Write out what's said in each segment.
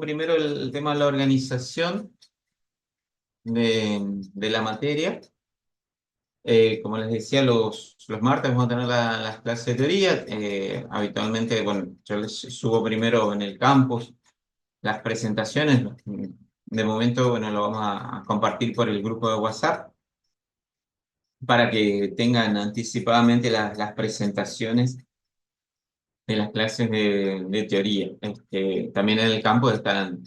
primero el tema de la organización de la materia. Como les decía, los martes vamos a tener las clases de teoría. Habitualmente, bueno, yo les subo primero en el campus las presentaciones. De momento, bueno, lo vamos a compartir por el grupo de WhatsApp para que tengan anticipadamente las presentaciones de las clases de teoría. También en el campus están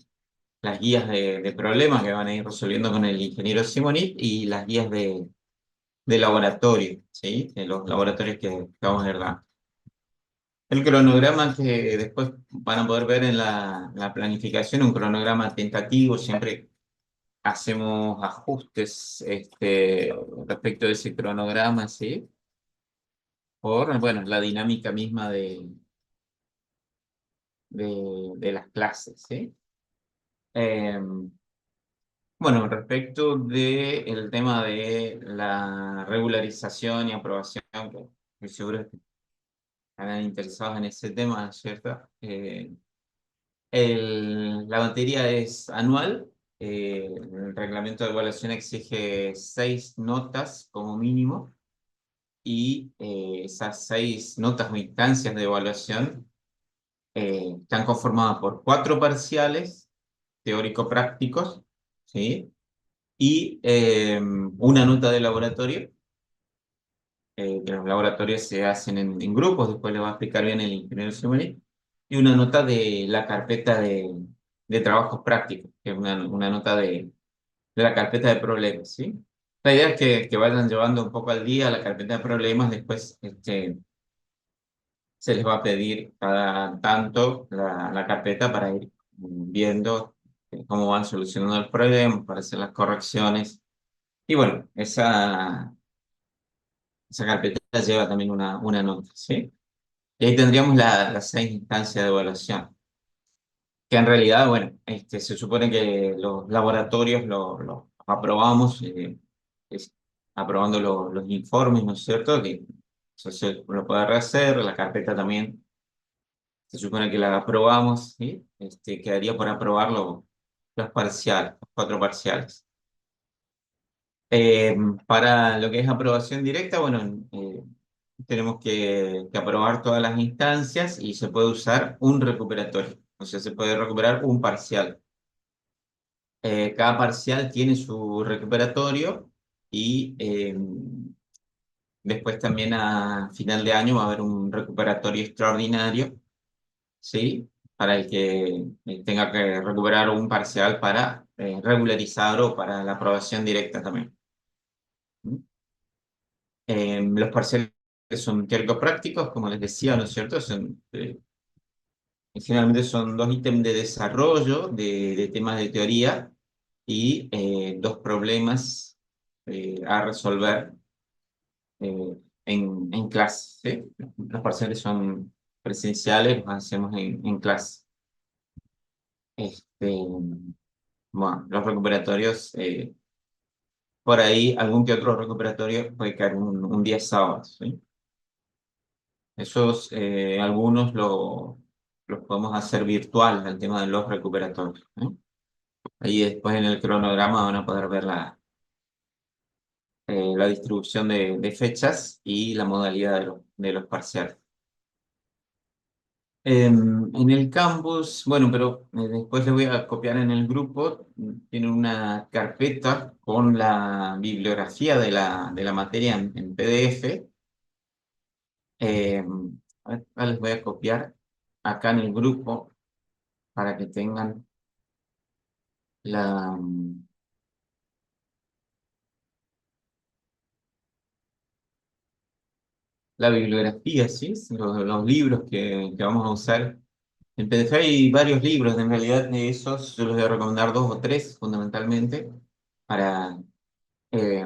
las guías de problemas que van a ir resolviendo con el ingeniero Simonit y las guías de laboratorio, ¿sí? De los laboratorios que vamos a ver. El cronograma que después van a poder ver en la planificación, un cronograma tentativo, siempre hacemos ajustes respecto de ese cronograma, ¿sí? Por, bueno, la dinámica misma de las clases, ¿sí? Bueno, respecto del tema de la regularización y aprobación, que estoy seguro que estarán interesados en ese tema, ¿cierto? La materia es anual. El reglamento de evaluación exige 6 notas como mínimo y esas 6 notas o instancias de evaluación están conformadas por 4 parciales teórico-prácticos, ¿sí? Y una nota de laboratorio, que los laboratorios se hacen en grupos, después le va a explicar bien el ingeniero Simoni, y una nota de la carpeta de trabajos prácticos, que es una nota de la carpeta de problemas, ¿sí? La idea es que vayan llevando un poco al día la carpeta de problemas, después se les va a pedir cada tanto la carpeta para ir viendo cómo van solucionando el problema, para hacer las correcciones. Y bueno, esa carpeta lleva también una nota, ¿sí? Y ahí tendríamos las 6 instancias de evaluación, que en realidad, bueno, se supone que los laboratorios lo aprobamos, aprobando los informes, ¿no es cierto? Que eso se lo puede rehacer, la carpeta también se supone que la aprobamos, ¿sí? Quedaría por aprobar los parciales, los 4 parciales. Eh, para lo que es aprobación directa, bueno, tenemos que aprobar todas las instancias y se puede usar un recuperatorio, o sea, se puede recuperar un parcial. Cada parcial tiene su recuperatorio y después también a final de año va a haber un recuperatorio extraordinario, ¿sí? Para el que tenga que recuperar un parcial para regularizar o para la aprobación directa también. ¿Mm? Los parciales son teórico-prácticos, como les decía, ¿no es cierto? Generalmente son 2 ítems de desarrollo de temas de teoría y 2 problemas a resolver en clase, ¿sí? Los parciales son presenciales, los hacemos en clase. Este, bueno, los recuperatorios, por ahí algún que otro recuperatorio puede caer un día sábado, ¿sí? Esos, algunos los podemos hacer virtual, el tema de los recuperatorios, ¿eh? Ahí después en el cronograma van a poder ver la distribución de fechas y la modalidad de los parciales. En el campus, bueno, pero después les voy a copiar en el grupo, tienen una carpeta con la bibliografía de la materia en PDF. Eh, ahora les voy a copiar acá en el grupo para que tengan la, la bibliografía, ¿sí? Los libros que vamos a usar. En PDF hay varios libros, en realidad de esos yo les voy a recomendar 2 o 3 fundamentalmente para eh,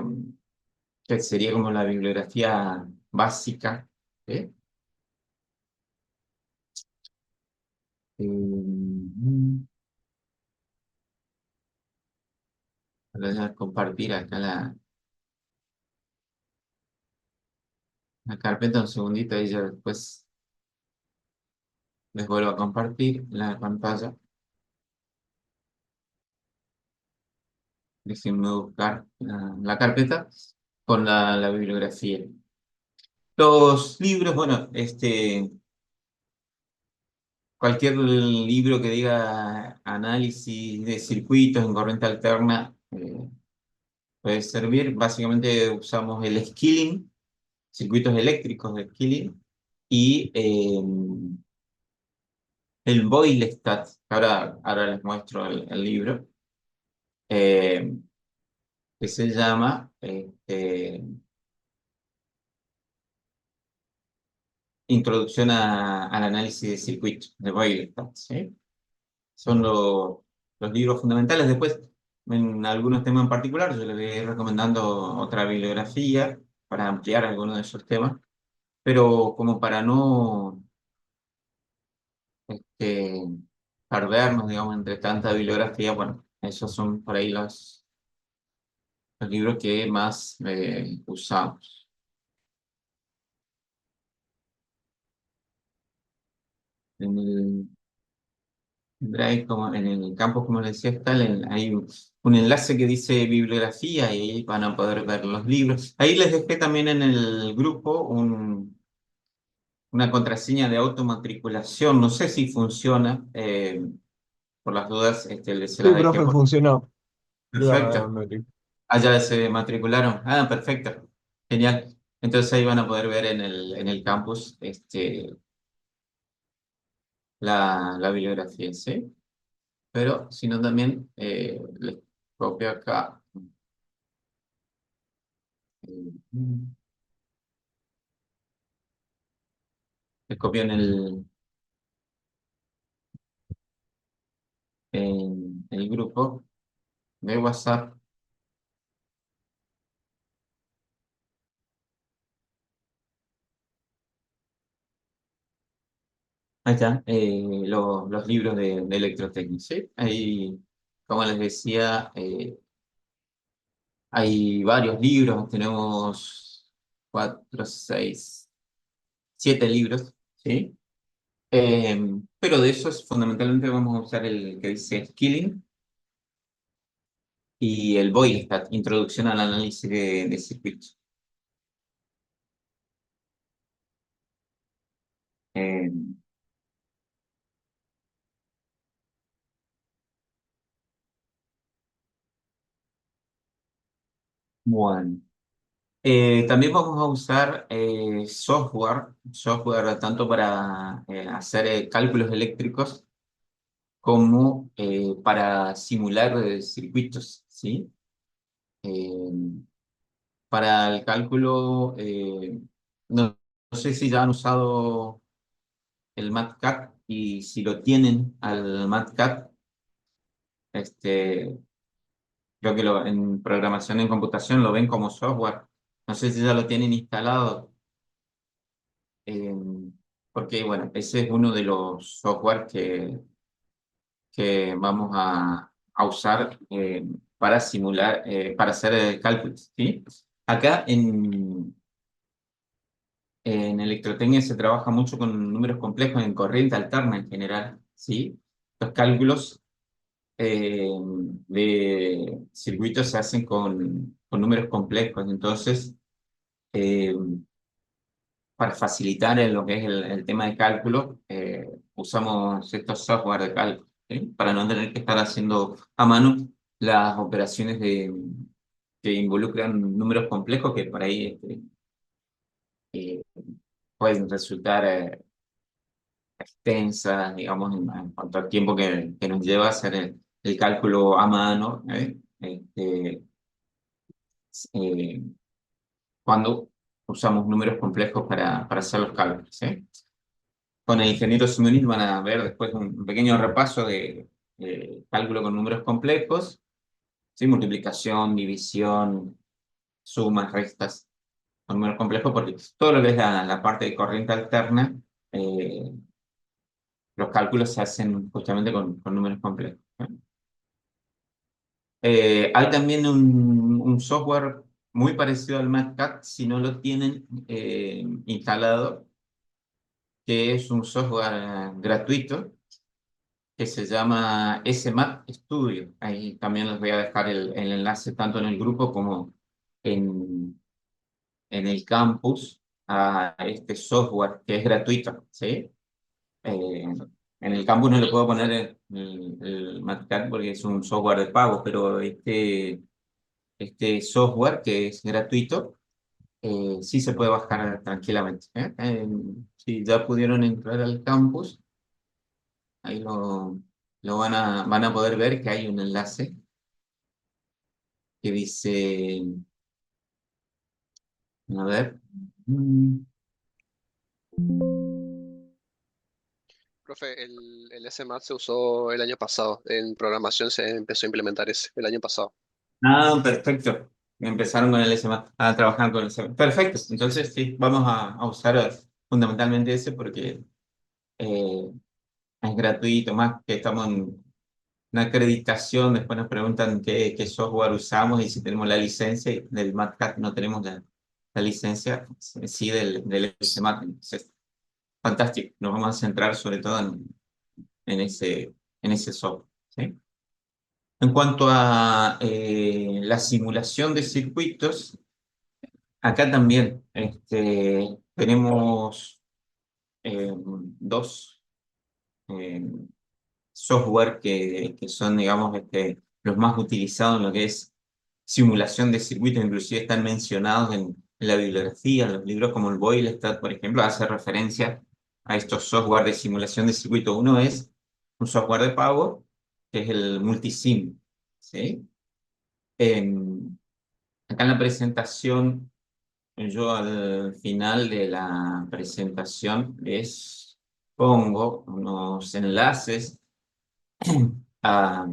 que sería como la bibliografía básica, ¿sí? Voy a compartir acá la carpeta un segundito y ya después les vuelvo a compartir la pantalla. Déjenme buscar la carpeta con la bibliografía. Los libros, bueno, cualquier libro que diga análisis de circuitos en corriente alterna puede servir. Básicamente usamos el Skilling, circuitos eléctricos de Skilling, y el Boylestat. Ahora les muestro el libro, eh, que se llama Introducción al análisis de circuitos, de Boylestat, ¿sí? Son los libros fundamentales. Después, en algunos temas en particular, yo les voy a ir recomendando otra bibliografía para ampliar algunos de esos temas, pero como para no este, perdernos, digamos, entre tanta bibliografía, bueno, esos son por ahí los libros que más usamos. En el Drive, como en el campus, como les decía, hay un enlace que dice bibliografía y ahí van a poder ver los libros. Ahí les dejé también en el grupo una contraseña de automatriculación. No sé si funciona, por las dudas, se Sí, las dejé profe, por... funcionó. Ya Perfecto. me di. Allá se matricularon. Ah, perfecto. Genial. Entonces ahí van a poder ver en el campus la bibliografía, ¿sí? Pero si no también les copio acá. Les copio en el grupo de WhatsApp. Ahí están los libros de electrotecnia, ¿sí? Ahí, como les decía, hay varios libros. Tenemos cuatro, seis, siete libros, ¿sí? Pero de esos fundamentalmente vamos a usar el que dice Skilling y el Boylestat, Introducción al análisis de circuitos. Eh, bueno, también vamos a usar software tanto para hacer cálculos eléctricos como para simular circuitos, ¿sí? Eh, para el cálculo, no sé si ya han usado el MATCAD, y si lo tienen al MATCAD, este, creo que en programación en computación lo ven como software. No sé si ya lo tienen instalado, eh, porque bueno, ese es uno de los software que vamos a usar para simular, para hacer cálculos, ¿sí? Acá en electrotecnia se trabaja mucho con números complejos en corriente alterna en general, ¿sí? Los cálculos de circuitos se hacen con números complejos. Entonces, eh, para facilitar en lo que es el tema de cálculo, usamos estos software de cálculo, ¿sí? Para no tener que estar haciendo a mano las operaciones que involucran números complejos que por ahí eh, pueden resultar extensas, digamos, en cuanto al tiempo que nos lleva a hacer el cálculo a mano, ¿eh? Eh, cuando usamos números complejos para hacer los cálculos, ¿sí? Con el ingeniero Simonini van a ver después un pequeño repaso de cálculo con números complejos, ¿sí? Multiplicación, división, sumas, restas con números complejos, porque todo lo que es la parte de corriente alterna, eh, los cálculos se hacen justamente con números complejos, ¿eh? Hay también un software muy parecido al MATCAD, si no lo tienen instalado, que es un software gratuito que se llama SMAT Studio. Ahí también les voy a dejar el enlace tanto en el grupo como en, en el campus a este software que es gratuito, ¿sí? En el campus no le puedo poner el Matcat porque es un software de pago, pero este software que es gratuito sí se puede bajar tranquilamente. Si ya pudieron entrar al campus, ahí lo van a poder ver que hay un enlace que dice, a ver, mm, Profe, el SMAT se usó el año pasado. En programación se empezó a implementar ese el año pasado. perfecto. Empezaron con el SMA, a trabajar con el SMA. Perfecto. Entonces, sí, vamos a usar fundamentalmente ese porque eh, es gratuito, más que estamos en una acreditación, después nos preguntan qué software usamos y si tenemos la licencia, y del MatCat no tenemos la licencia, sí del SMAT. Entonces, fantástico, nos vamos a centrar sobre todo en en ese software. ¿Sí? En cuanto a la simulación de circuitos, acá también tenemos dos eh, software que son, digamos, los más utilizados en lo que es simulación de circuitos, inclusive están mencionados en la bibliografía, en los libros como el Boylestad, por ejemplo, hace referencia a estos software de simulación de circuito. Uno es un software de pago, que es el Multisim, ¿sí? Em, Acá en la presentación, yo al final de la presentación les pongo unos enlaces a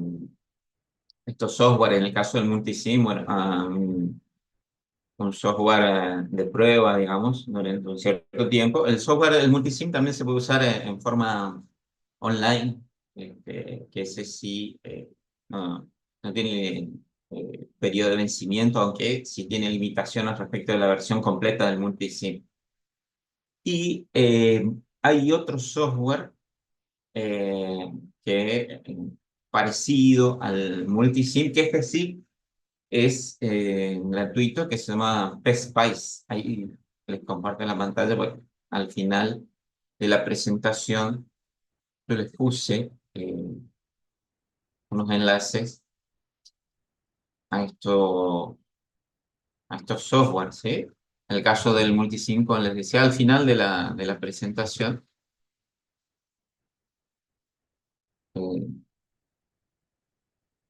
estos software, en el caso del Multisim, bueno, a un software de prueba, digamos, durante un cierto tiempo. El software del Multisim también se puede usar en forma online, que ese sí no tiene periodo de vencimiento, aunque sí tiene limitaciones respecto de la versión completa del Multisim. Y hay otro software eh, que parecido al Multisim, que este sí es gratuito, que se llama PSPice. Ahí les comparto la pantalla, porque al final de la presentación yo les puse unos enlaces a, a estos softwares, ¿sí? En el caso del Multisim, como les decía, al final de la presentación, eh,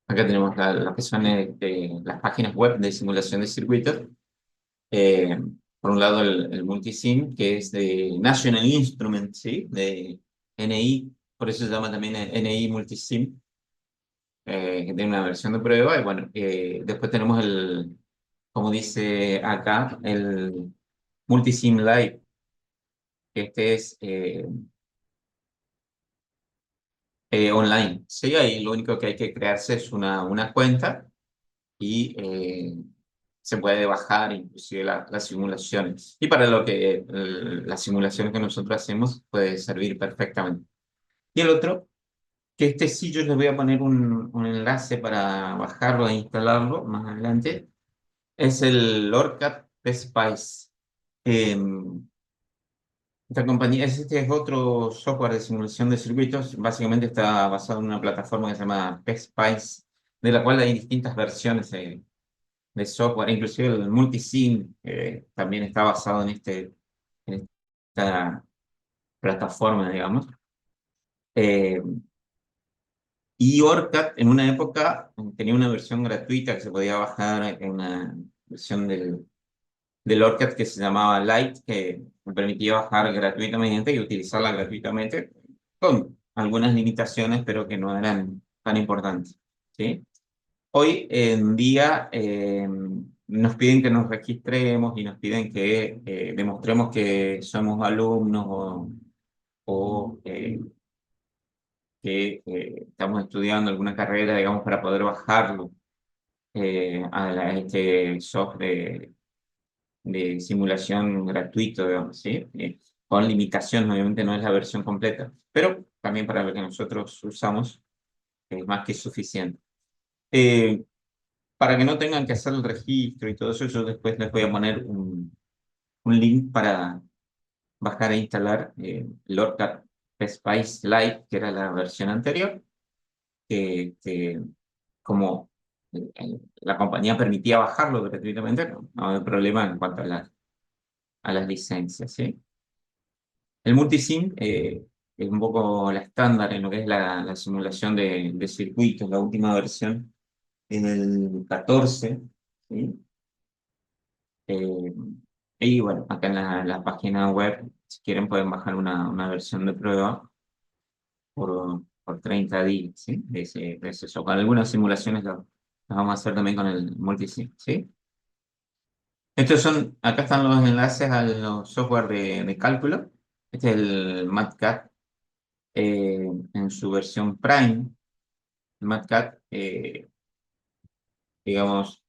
acá tenemos lo que son las páginas web de simulación de circuitos. Eh, por un lado, el Multisim, que es de National Instruments, ¿sí? De NI, por eso se llama también NI Multisim, que tiene una versión de prueba. Y bueno, después tenemos como dice acá, el Multisim Live, que este es online. Sí, ahí lo único que hay que crearse es una cuenta y se puede bajar inclusive las simulaciones. Y para lo que las simulaciones que nosotros hacemos puede servir perfectamente. Y el otro, que este sí yo les voy a poner un enlace para bajarlo e instalarlo más adelante, es el OrCAD PSPice. Eh, Esta compañía, este es otro software de simulación de circuitos, básicamente está basado en una plataforma que se llama PSPice, de la cual hay distintas versiones de software, inclusive el Multisim también está basado en esta plataforma, digamos. Eh, y OrCAD en una época tenía una versión gratuita que se podía bajar en una versión del OrCAD que se llamaba Lite, que me permitía bajar gratuitamente y utilizarla gratuitamente, con algunas limitaciones, pero que no eran tan importantes. ¿Sí? Hoy en día nos piden que nos registremos y nos piden que demostremos que somos alumnos o que estamos estudiando alguna carrera, digamos, para poder bajarlo este software de simulación gratuito, digamos, ¿sí? Con limitaciones, obviamente no es la versión completa, pero también para lo que nosotros usamos, es más que suficiente. Eh, para que no tengan que hacer el registro y todo eso, yo después les voy a poner un link para bajar e instalar Lorca Spice Lite, que era la versión anterior, que como la compañía permitía bajarlo gratuitamente, no hay problema en cuanto a las licencias, ¿sí? El multisim es un poco la estándar en lo que es la simulación de circuitos, la última versión en el 14, ¿sí? Eh, y bueno, acá en la página web, si quieren, pueden bajar una versión de prueba por 30 días, ¿sí? De ese software. Algunas simulaciones las vamos a hacer también con el multisim, ¿sí? Acá están los enlaces a los software de cálculo. Este es el MATCAD en su versión Prime. El MATCAD, digamos,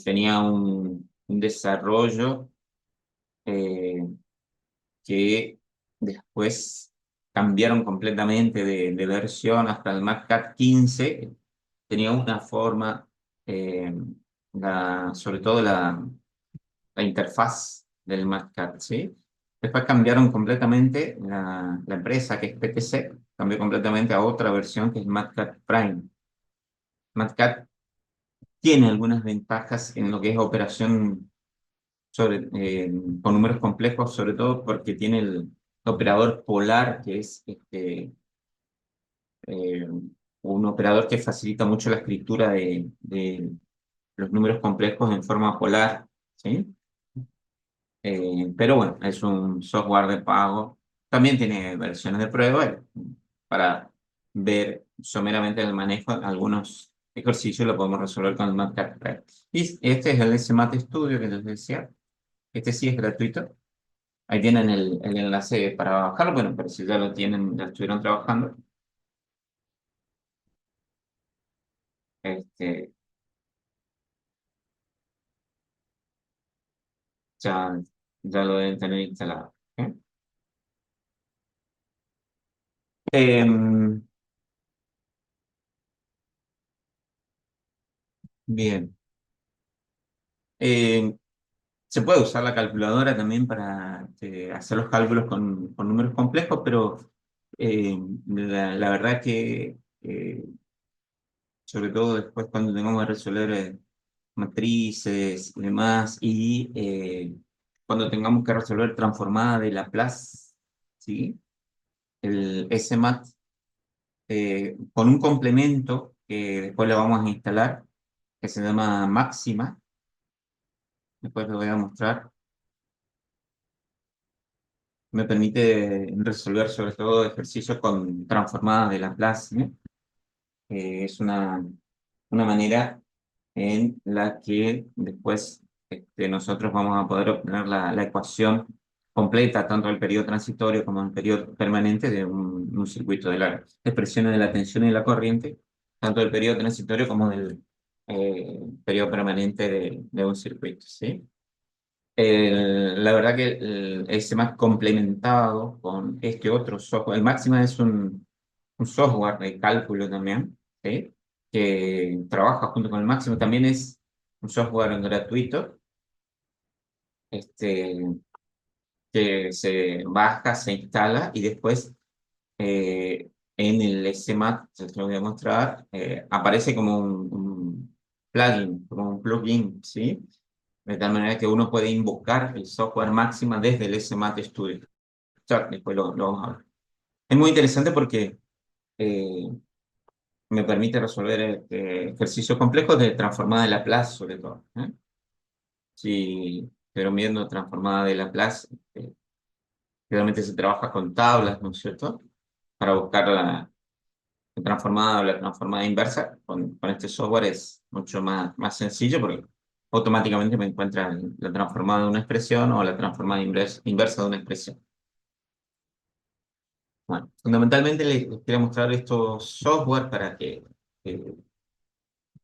tenía un desarrollo eh, que después cambiaron completamente de versión hasta el MATCAD 15. Tenía una forma, eh, sobre todo la interfaz del MATCAD, ¿sí? Después cambiaron completamente la empresa, que es PTC, cambió completamente a otra versión que es MATCAD Prime. MATCAD tiene algunas ventajas en lo que es operación con números complejos, sobre todo porque tiene el operador polar, que es eh, un operador que facilita mucho la escritura de los números complejos en forma polar, ¿sí? Pero bueno, es un software de pago. También tiene versiones de prueba para ver someramente el manejo. Algunos ejercicios lo podemos resolver con el MATLAB Prime. Y este es el SMAT Studio que les decía. Este sí es gratuito. Ahí tienen el enlace para bajarlo. Bueno, pero si ya lo tienen, ya estuvieron trabajando, este, ya, ya lo deben tener instalado. ¿Ok? Em, bien. Em, Se puede usar la calculadora también para hacer los cálculos con números complejos, pero eh, la verdad que, sobre todo después cuando tengamos que resolver matrices y demás, y cuando tengamos que resolver transformada de Laplace, ¿sí? El SMAT, con un complemento que después le vamos a instalar, que se llama Máxima, después lo voy a mostrar. Me permite resolver sobre todo ejercicios con transformadas de Laplace, ¿no? Es una manera en la que después nosotros vamos a poder obtener la ecuación completa, tanto del periodo transitorio como del periodo permanente de un circuito de las expresiones de la tensión y la corriente, tanto del periodo transitorio como del periodo permanente de un circuito, ¿sí? La verdad que ese más complementado con este otro software. El Máxima es un software de cálculo también, ¿sí? Que trabaja junto con el Máximo. También es un software gratuito, este, que se baja, se instala y después en el SMAT, se lo voy a mostrar, aparece como un plugin, como un plugin, ¿sí? De tal manera que uno puede invocar el software Máxima desde el SMAT Studio. Ya, después lo vamos a ver. Es muy interesante porque eh, me permite resolver ejercicios complejos de transformada de Laplace, sobre todo, ¿eh? Si estuvieron viendo transformada de Laplace, generalmente se trabaja con tablas, ¿no es cierto? Para buscar la transformada o la transformada inversa. Con este software es mucho más sencillo porque automáticamente me encuentra la transformada de una expresión o la transformada inversa de una expresión. Bueno, fundamentalmente les quería mostrar estos software para que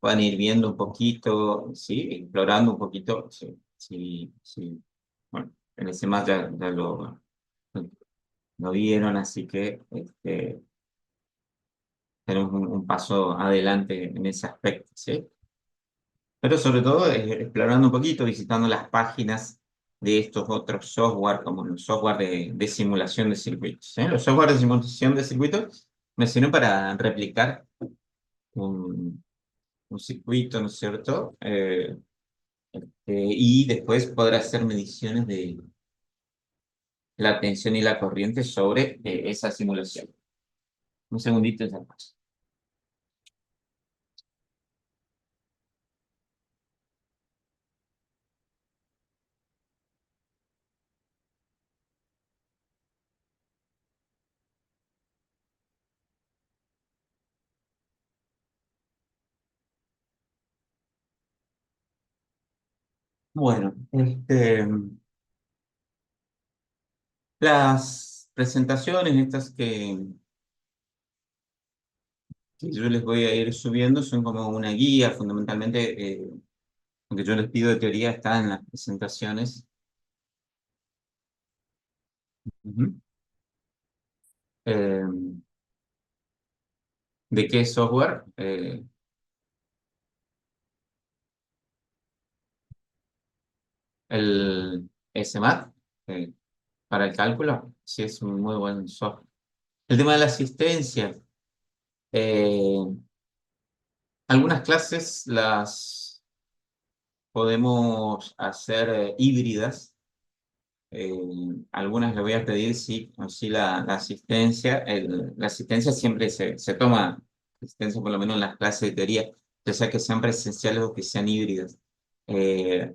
puedan ir viendo un poquito, ¿sí? Explorando un poquito, sí, sí, sí. Bueno, en ese más ya lo vieron, así que tenemos un paso adelante en ese aspecto, ¿sí? Pero sobre todo explorando un poquito, visitando las páginas de estos otros software, como los software de simulación de circuitos, ¿eh? Los software de simulación de circuitos me sirven para replicar un, un circuito, ¿no es cierto? Y después poder hacer mediciones de la tensión y la corriente sobre esa simulación. Un segundito, ya paso. Bueno, las presentaciones estas que yo les voy a ir subiendo son como una guía, fundamentalmente, lo que yo les pido de teoría está en las presentaciones. Ujú. Eh, ¿De qué software? El SMAT, para el cálculo, sí es un muy buen software. El tema de la asistencia, eh, algunas clases las podemos hacer híbridas. Algunas le voy a pedir sí o sí la asistencia. La asistencia siempre se toma, asistencia por lo menos en las clases de teoría, ya sea que sean presenciales o que sean híbridas.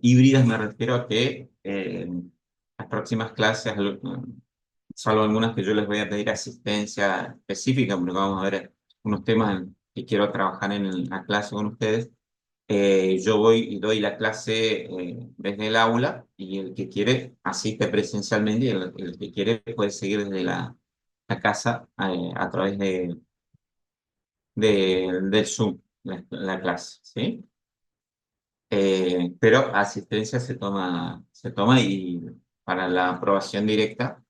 Híbridas me refiero a que las próximas clases, salvo algunas que yo les voy a pedir asistencia específica, porque vamos a ver unos temas que quiero trabajar en la clase con ustedes. Yo voy y doy la clase desde el aula y el que quiere asiste presencialmente y el que quiere puede seguir desde la casa a través del Zoom, la clase, ¿sí? Pero asistencia se toma y para la aprobación directa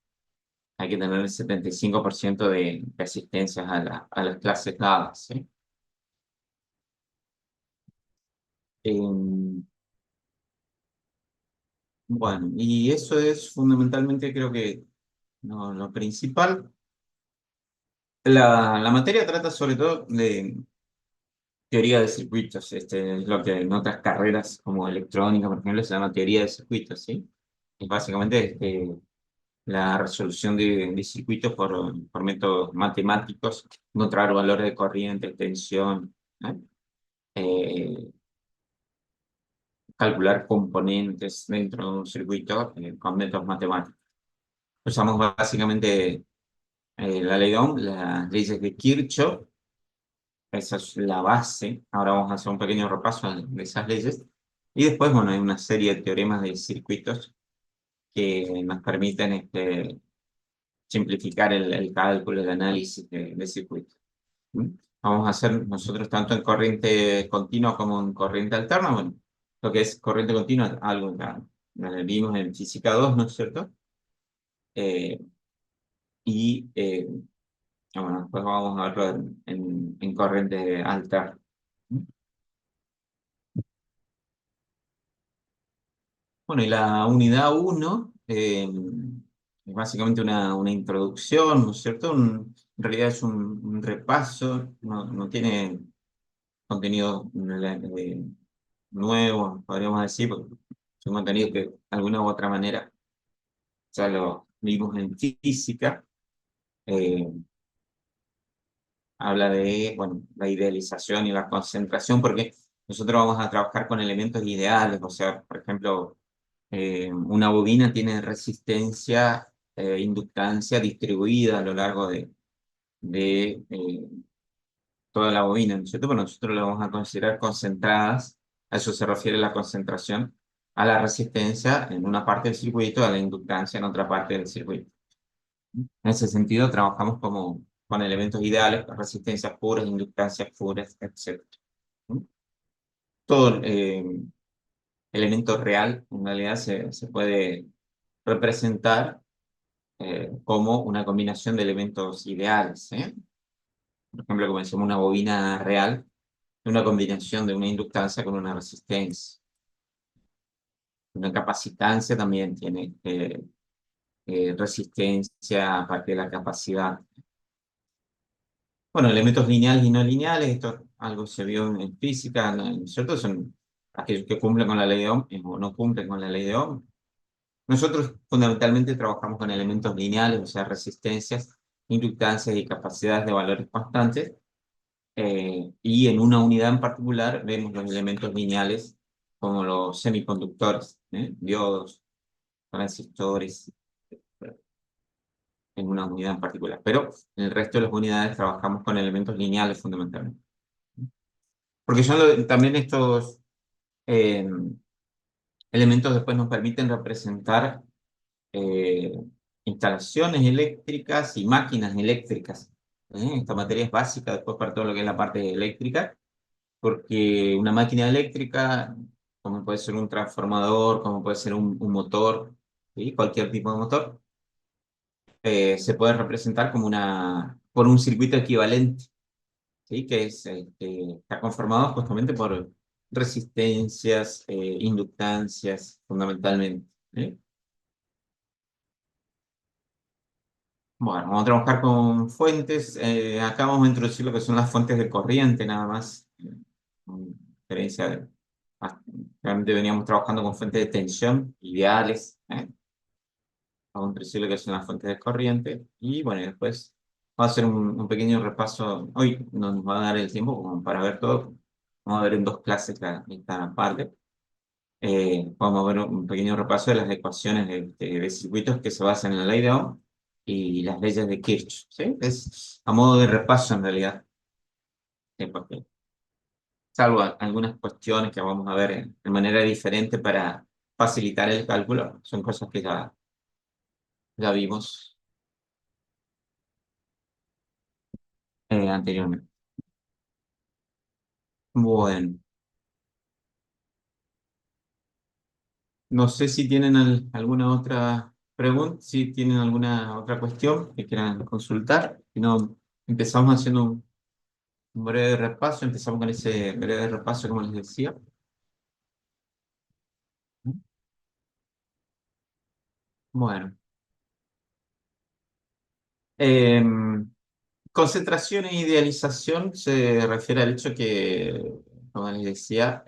hay que tener el 75% de asistencias a las clases dadas, ¿sí? Em, bueno, y eso es fundamentalmente creo que no, lo principal. La materia trata sobre todo de teoría de circuitos, es lo que en otras carreras como electrónica, por ejemplo, se llama teoría de circuitos, ¿sí? Es básicamente la resolución de circuitos por métodos matemáticos, encontrar valores de corriente, tensión, ¿eh? Eh, calcular componentes dentro de un circuito con métodos matemáticos. Usamos básicamente la ley de Ohm, las leyes de Kirchhoff. Esa es la base. Ahora vamos a hacer un pequeño repaso de esas leyes. Y después, bueno, hay una serie de teoremas de circuitos que nos permiten simplificar el cálculo, el análisis de circuitos. ¿Mm? Vamos a hacer nosotros tanto en corriente continua como en corriente alterna. Bueno, lo que es corriente continua, algo que vimos en física 2, ¿no es cierto? Eh, y bueno, después vamos a verlo en corriente alterna. Bueno, y la unidad uno es básicamente una introducción, ¿no es cierto? En realidad es un repaso, no tiene contenido nuevo, podríamos decir, porque es un contenido que de alguna u otra manera ya lo vimos en física. eh, Habla de, bueno, la idealización y la concentración, porque nosotros vamos a trabajar con elementos ideales, o sea, por ejemplo, una bobina tiene resistencia, inductancia distribuida a lo largo de toda la bobina, ¿no es cierto? Pero nosotros la vamos a considerar concentradas, a eso se refiere la concentración, a la resistencia en una parte del circuito, a la inductancia en otra parte del circuito. En ese sentido, trabajamos con elementos ideales, resistencias puras, inductancias puras, etc. Todo elemento real, en realidad, se puede representar como una combinación de elementos ideales, ¿eh? por ejemplo, como decimos, una bobina real, una combinación de una inductancia con una resistencia. Una capacitancia también tiene resistencia aparte de la capacidad. Bueno, elementos lineales y no lineales, esto algo se vio en física, ¿no es cierto? Son aquellos que cumplen con la ley de Ohm o no cumplen con la ley de Ohm. Nosotros fundamentalmente trabajamos con elementos lineales, o sea, resistencias, inductancias y capacidades de valores constantes. Y en una unidad en particular vemos los elementos lineales como los semiconductores, diodos, transistores, en una unidad en particular. Pero en el resto de las unidades trabajamos con elementos lineales fundamentalmente. Porque son también estos eh, elementos después nos permiten representar eh, instalaciones eléctricas y máquinas eléctricas. Esta materia es básica después para todo lo que es la parte eléctrica, porque una máquina eléctrica, como puede ser un transformador, como puede ser un motor, ¿sí? Cualquier tipo de motor, se puede representar como por un circuito equivalente, ¿sí? Que está conformado justamente por resistencias, inductancias, fundamentalmente. ¿Sí? Bueno, vamos a trabajar con fuentes. Acá vamos a introducir lo que son las fuentes de corriente, nada más. Con diferencia ah, realmente veníamos trabajando con fuentes de tensión, ideales. Vamos a introducir lo que son las fuentes de corriente. Y bueno, y después vamos a hacer un pequeño repaso. Hoy no nos va a dar el tiempo como para ver todo. Vamos a ver en dos clases esta parte. Vamos a ver un pequeño repaso de las ecuaciones de circuitos que se basan en la ley de Ohm y las leyes de Kirchhoff, ¿sí? Es a modo de repaso en realidad, porque salvo algunas cuestiones que vamos a ver de manera diferente para facilitar el cálculo, son cosas que ya vimos anteriormente. Bueno, no sé si tienen alguna otra pregunta, si tienen alguna otra cuestión que quieran consultar. Si no, empezamos haciendo un breve repaso, empezamos con ese breve repaso, como les decía. Bueno, em, concentración e idealización se refiere al hecho que, como les decía,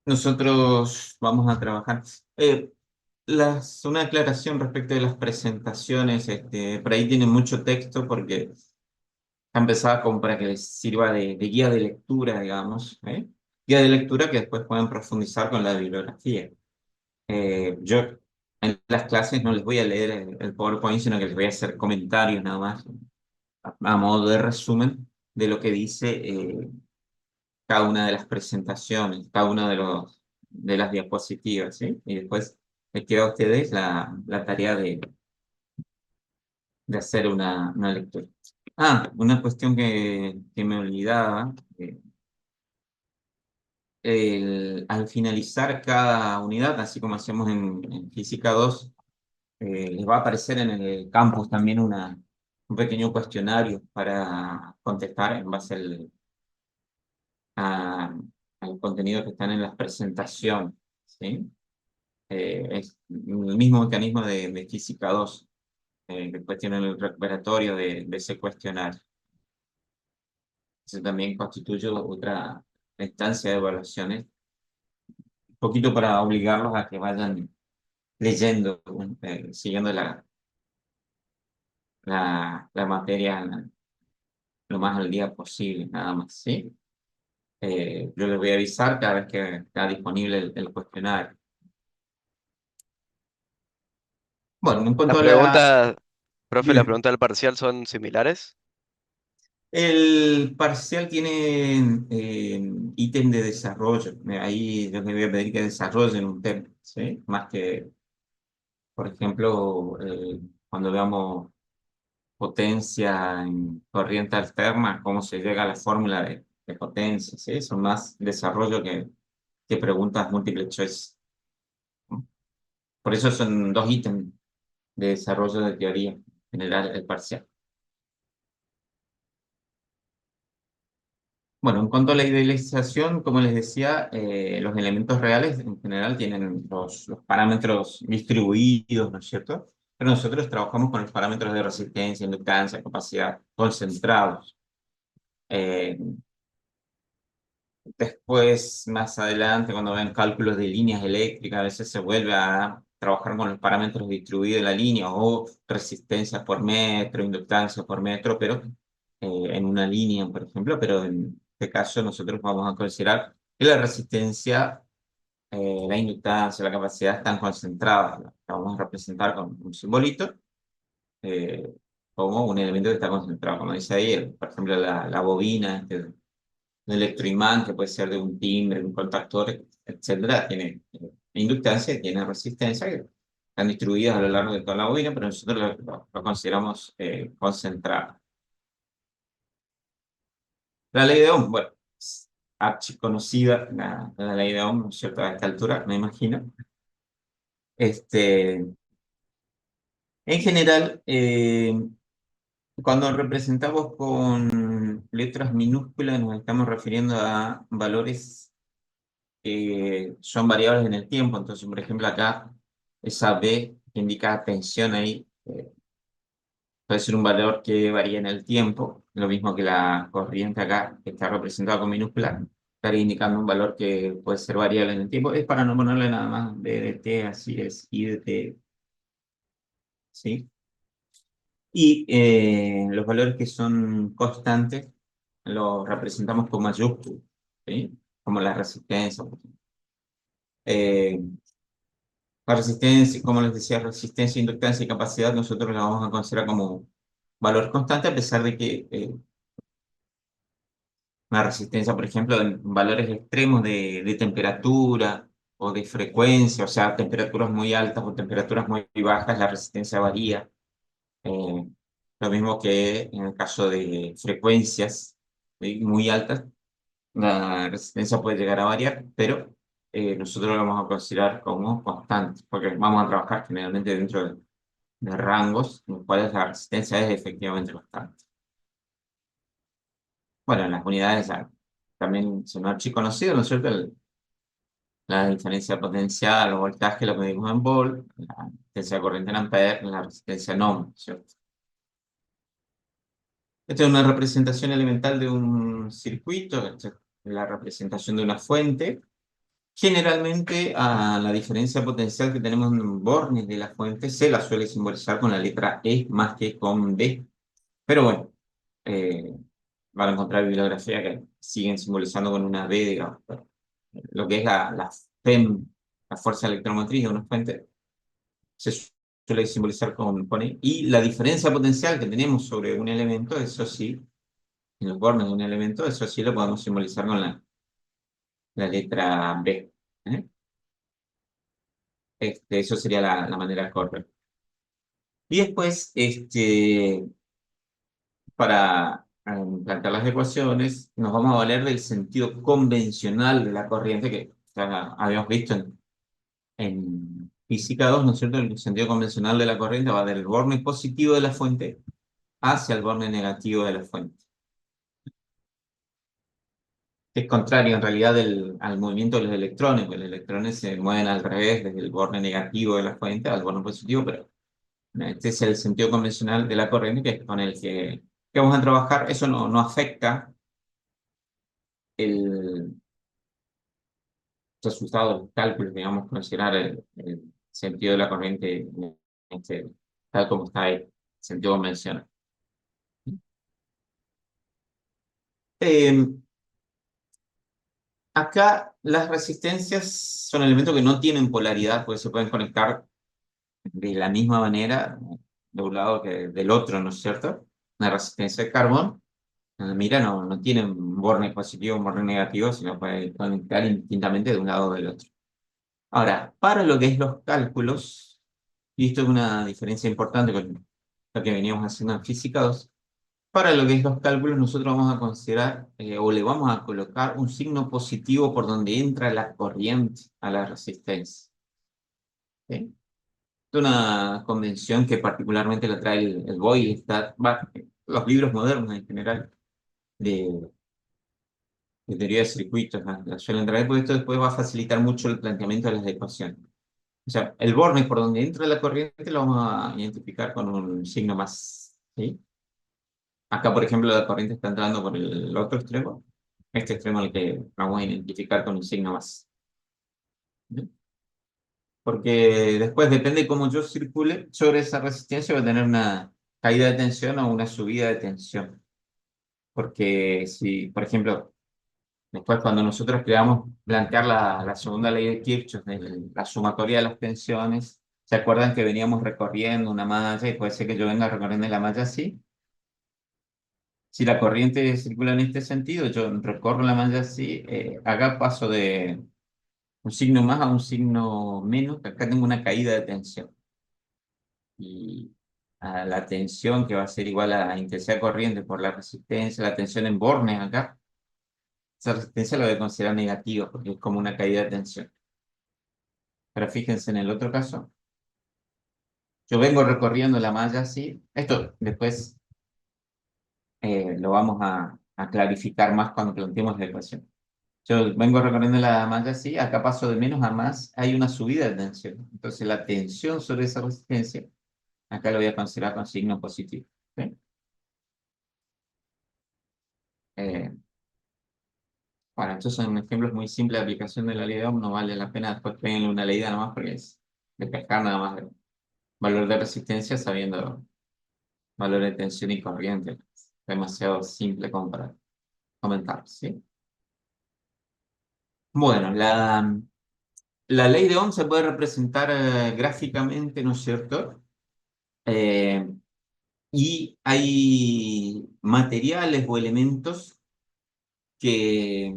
nosotros vamos a trabajar. Una aclaración respecto de las presentaciones, por ahí tiene mucho texto porque está empezada como para que les sirva de guía de lectura, digamos, ¿eh? Guía de lectura que después pueden profundizar con la bibliografía. Yo en las clases no les voy a leer el PowerPoint, sino que les voy a hacer comentarios nada más, a modo de resumen de lo que dice cada una de las presentaciones, cada una de las diapositivas, ¿sí? Y después les queda a ustedes la tarea de hacer una lectura. Una cuestión que me olvidaba. Al finalizar cada unidad, así como hacemos en Física 2, les va a aparecer en el campus también un pequeño cuestionario para contestar en base a- al contenido que están en las presentaciones, ¿sí? Es el mismo mecanismo de Física 2, que después tienen el recuperatorio de ese cuestionario. Eso también constituye otra instancia de evaluaciones, un poquito para obligarlos a que vayan leyendo, siguiendo la materia lo más al día posible, nada más, ¿sí? Yo les voy a avisar cada vez que está disponible el cuestionario. Bueno, en Las cuanto a preguntas, profe, las dime, preguntas del parcial son similares. el parcial tiene ítem de desarrollo. Ahí yo les voy a pedir que desarrollen un tema, ¿sí? Más que, por ejemplo, cuando veamos potencia en corriente alterna, cómo se llega a la fórmula de potencia, ¿sí? Son más desarrollo que preguntas múltiple choice, ¿no? Por eso son dos ítems de desarrollo de teoría. generar el parcial. Bueno, en cuanto a la idealización, como les decía, los elementos reales en general tienen los parámetros distribuidos, ¿no es cierto? Pero nosotros trabajamos con los parámetros de resistencia, inductancia, capacidad concentrados. Eh, Después, más adelante, cuando ven cálculos de líneas eléctricas, a veces se vuelve a trabajar con los parámetros distribuidos de la línea o resistencia por metro, inductancia por metro, pero en una línea, por ejemplo, pero en este caso nosotros vamos a considerar que la resistencia, la inductancia, la capacidad están concentradas. La vamos a representar con un simbolito eh, como un elemento que está concentrado, como dice ahí, por ejemplo, la bobina, este, un electroimán que puede ser de un timbre, un contactor, etcétera, tiene inductancia y tiene resistencia que están distribuidas a lo largo de toda la bobina, pero nosotros lo consideramos concentrado. La ley de Ohm, bueno, es archiconocida la ley de Ohm, ¿no es cierto? A esta altura, me imagino. Este, en general, cuando representamos con letras minúsculas, nos estamos refiriendo a valores son variables en el tiempo. Entonces, por ejemplo, acá esa B que indica tensión ahí puede ser un valor que varía en el tiempo, lo mismo que la corriente acá, que está representada con minúscula, estaría indicando un valor que puede ser variable en el tiempo. Es para no ponerle nada más B de T, así es, I de T, ¿sí? Y los valores que son constantes los representamos con mayúsculas, ¿sí? Como la resistencia, por ejemplo. Eh, La resistencia, como les decía, resistencia, inductancia y capacidad, nosotros la vamos a considerar como valor constante, a pesar de que una resistencia, por ejemplo, en valores extremos de temperatura o de frecuencia, o sea, temperaturas muy altas o temperaturas muy bajas, la resistencia varía. Eh, lo mismo que en el caso de frecuencias muy altas, la resistencia puede llegar a variar, pero nosotros lo vamos a considerar como constante, porque vamos a trabajar generalmente dentro de rangos en los cuales la resistencia es efectivamente constante. Bueno, en las unidades también son archiconocidos, ¿no es cierto? La diferencia potencial o voltaje lo medimos en volt, la resistencia de corriente en ampere, la resistencia en ohm, ¿cierto? Esta es una representación elemental de un circuito, esta es la representación de una fuente. Generalmente, a la diferencia potencial que tenemos en bornes de la fuente, se la suele simbolizar con la letra E más que con D. Pero bueno, eh, van a encontrar bibliografía que siguen simbolizando con una B, digamos. Lo que es la FEM, la fuerza electromotriz de una fuente, se suele simbolizar con E. Y la diferencia potencial que tenemos sobre un elemento, eso sí, en los bornes de un elemento, eso sí lo podemos simbolizar con la letra B. ¿Eh? Eso sería la manera correcta. Y después, para plantear las ecuaciones, nos vamos a valer del sentido convencional de la corriente que ya habíamos visto en física 2, ¿no es cierto? El sentido convencional de la corriente va del borne positivo de la fuente hacia el borne negativo de la fuente. Es contrario en realidad al movimiento de los electrones, porque los electrones se mueven al revés desde el borne negativo de la fuente al borne positivo, pero este es el sentido convencional de la corriente que es con el que vamos a trabajar. Eso no afecta el resultado de los cálculos, digamos, considerar el sentido de la corriente este, tal como está ahí, sentido convencional. Eh, Acá las resistencias son elementos que no tienen polaridad, porque se pueden conectar de la misma manera de un lado que del otro, ¿no es cierto? Una resistencia de carbón, mira, no tiene un borne positivo o un borne negativo, sino puede conectar indistintamente de un lado o del otro. Ahora, para lo que es los cálculos, y esto es una diferencia importante con lo que veníamos haciendo en física 2, para lo que es los cálculos nosotros vamos a considerar o le vamos a colocar un signo positivo por donde entra la corriente a la resistencia. ¿Sí? una convención que particularmente la trae el Boyle, los libros modernos en general de teoría de circuitos, la suelen traer, porque esto después va a facilitar mucho el planteamiento de las ecuaciones. O sea, el borne por donde entra la corriente lo vamos a identificar con un signo más, ¿sí? Acá, por ejemplo, la corriente está entrando por el otro extremo, este extremo al que vamos a identificar con un signo más. ¿Sí? Porque después depende cómo yo circule sobre esa resistencia, va a tener una caída de tensión o una subida de tensión. Porque si, por ejemplo, después cuando nosotros queríamos plantear la segunda ley de Kirchhoff, de la sumatoria de las tensiones, ¿se acuerdan que veníamos recorriendo una malla y puede ser que yo venga recorriendo la malla así? Si la corriente circula en este sentido, yo recorro la malla así, haga paso de un signo más a un signo menos, que acá tengo una caída de tensión. Y a la tensión que va a ser igual a la intensidad corriente por la resistencia, la tensión en bornes acá, esa resistencia la voy a considerar negativa porque es como una caída de tensión. Pero fíjense en el otro caso, yo vengo recorriendo la malla así, esto después lo vamos a clarificar más cuando planteemos la ecuación. Yo vengo recorriendo la malla así, acá paso de menos a más, hay una subida de tensión. Entonces la tensión sobre esa resistencia, acá lo voy a considerar con signo positivo. ¿Sí? Eh, bueno, estos son ejemplos muy simples de aplicación de la ley de Ohm, no vale la pena después pedirle una leída nada más porque es de pescar nada más el valor de resistencia sabiendo valor de tensión y corriente. Es demasiado simple como para comentar, ¿sí? Bueno, la ley de Ohm se puede representar gráficamente, ¿no es cierto? Eh, y hay materiales o elementos que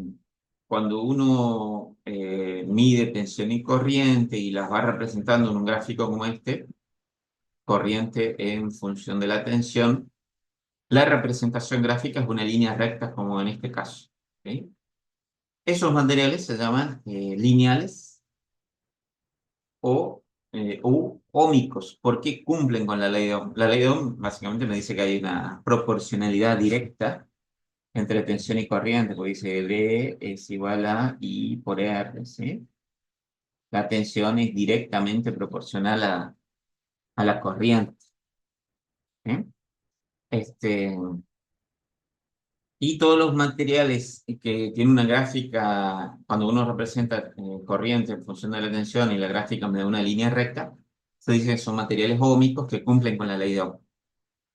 cuando uno mide tensión y corriente y las va representando en un gráfico como este, corriente en función de la tensión, la representación gráfica es una línea recta como en este caso. ¿Ok? Esos materiales se llaman lineales o ómicos, porque cumplen con la ley de Ohm. La ley de Ohm básicamente nos dice que hay una proporcionalidad directa entre tensión y corriente, porque dice D es igual a I por R, ¿sí? La tensión es directamente proporcional a la corriente. ¿Sí? Este, y todos los materiales que tienen una gráfica, cuando uno representa corriente en función de la tensión y la gráfica me da una línea recta, se dice que son materiales óhmicos que cumplen con la ley de Ohm.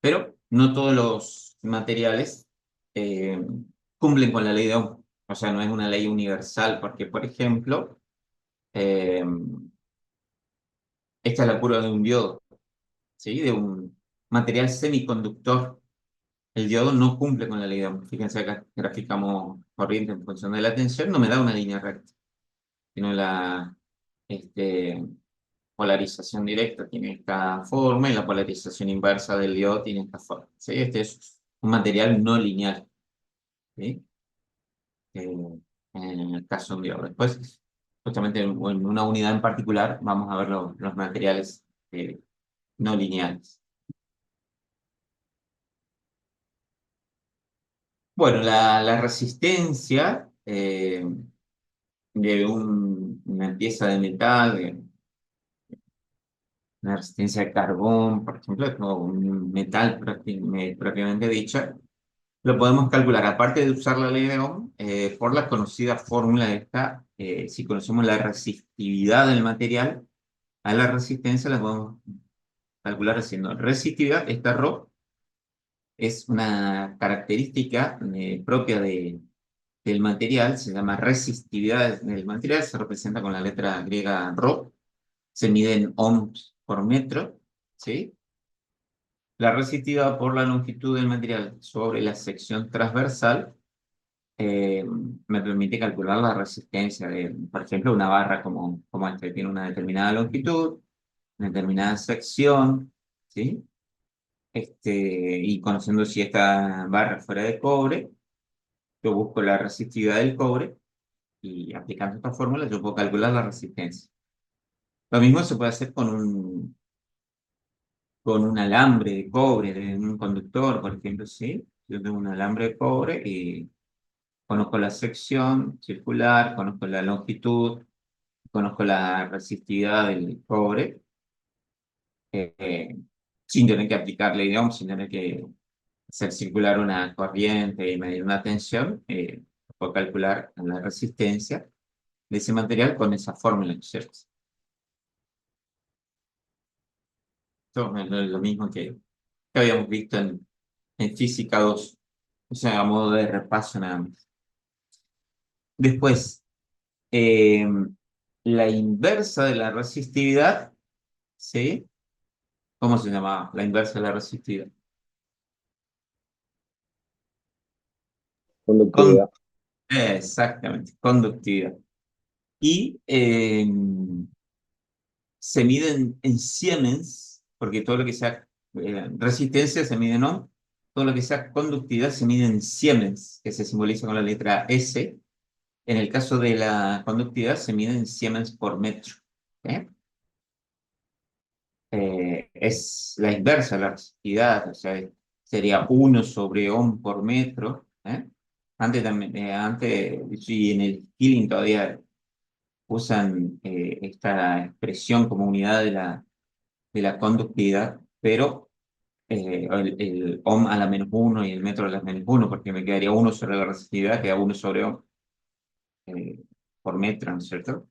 Pero no todos los materiales eh, cumplen con la ley de Ohm. O sea, no es una ley universal, porque, por ejemplo, eh, esta es la curva de un diodo, ¿sí? De un material semiconductor. El diodo no cumple con la ley de Ohm. Fíjense acá, graficamos corriente en función de la tensión, no me da una línea recta, sino la este, polarización directa tiene esta forma y la polarización inversa del diodo tiene esta forma. ¿Sí? Este es un material no lineal. ¿Sí? En el caso de un diodo. Después, justamente en una unidad en particular, vamos a ver los materiales no lineales. Bueno, la resistencia de una pieza de metal, de una resistencia de carbón, por ejemplo, o un metal propiamente dicha, lo podemos calcular, aparte de usar la ley de Ohm, por la conocida fórmula esta, si conocemos la resistividad del material, a la resistencia la podemos calcular haciendo resistividad, esta ρ es una característica propia del material, se llama resistividad del material, se representa con la letra griega ρ, se mide en ohms por metro, ¿sí? La resistividad por la longitud del material sobre la sección transversal me permite calcular la resistencia de, por ejemplo, una barra como esta, que tiene una determinada longitud, una determinada sección, ¿sí? Y conociendo si esta barra fuera de cobre, yo busco la resistividad del cobre y aplicando esta fórmula yo puedo calcular la resistencia. Lo mismo se puede hacer con con un alambre de cobre de un conductor, por ejemplo, ¿sí? Yo tengo un alambre de cobre y conozco la sección circular, conozco la longitud, conozco la resistividad del cobre, eh, sin tener que aplicarle, digamos, sin tener que hacer circular una corriente y medir una tensión, puedo calcular la resistencia de ese material con esa fórmula, ¿no es cierto? Esto es lo mismo que habíamos visto en física 2, o sea, a modo de repaso nada más. Después, eh, la inversa de la resistividad, ¿sí? ¿Cómo se llamaba? La inversa de la resistividad. Con, Conductividad. exactamente, conductividad. Y se miden en Siemens, porque todo lo que sea resistencia se mide en ohm, todo lo que sea conductividad se mide en Siemens, que se simboliza con la letra S. En el caso de la conductividad se mide en Siemens por metro. ¿Eh? Es la inversa de la resistividad, o sea, sería 1/ohm por metro. ¿Eh? Antes también, sí, en el Killing todavía usan esta expresión como unidad de la conductividad, pero el ohm a la -1 y el metro a la -1, porque me quedaría 1 sobre la resistividad, queda 1/ohm eh, por metro, ¿no es cierto?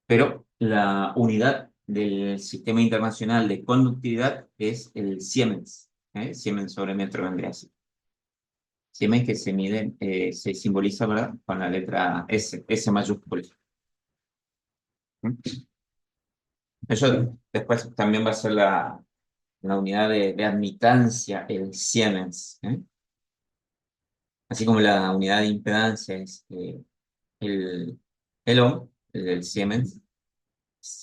Pero la unidad del sistema internacional de conductividad es el Siemens. Siemens sobre metro vendría así. Siemens que se mide, se simboliza, ¿verdad? Con la letra S, S mayúscula. ¿Mm? Eso después también va a ser la unidad de admitancia, el Siemens. Así como la unidad de impedancia es el, el ohm, el Siemens,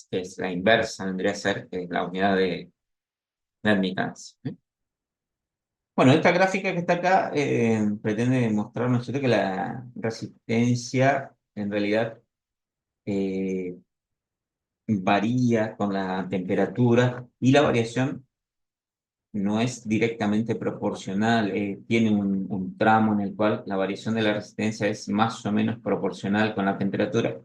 que es la inversa, vendría a ser la unidad de admitancia. Bueno, esta gráfica que está acá pretende mostrarnos que la resistencia en realidad eh, varía con la temperatura y la variación no es directamente proporcional, tiene un tramo en el cual la variación de la resistencia es más o menos proporcional con la temperatura. O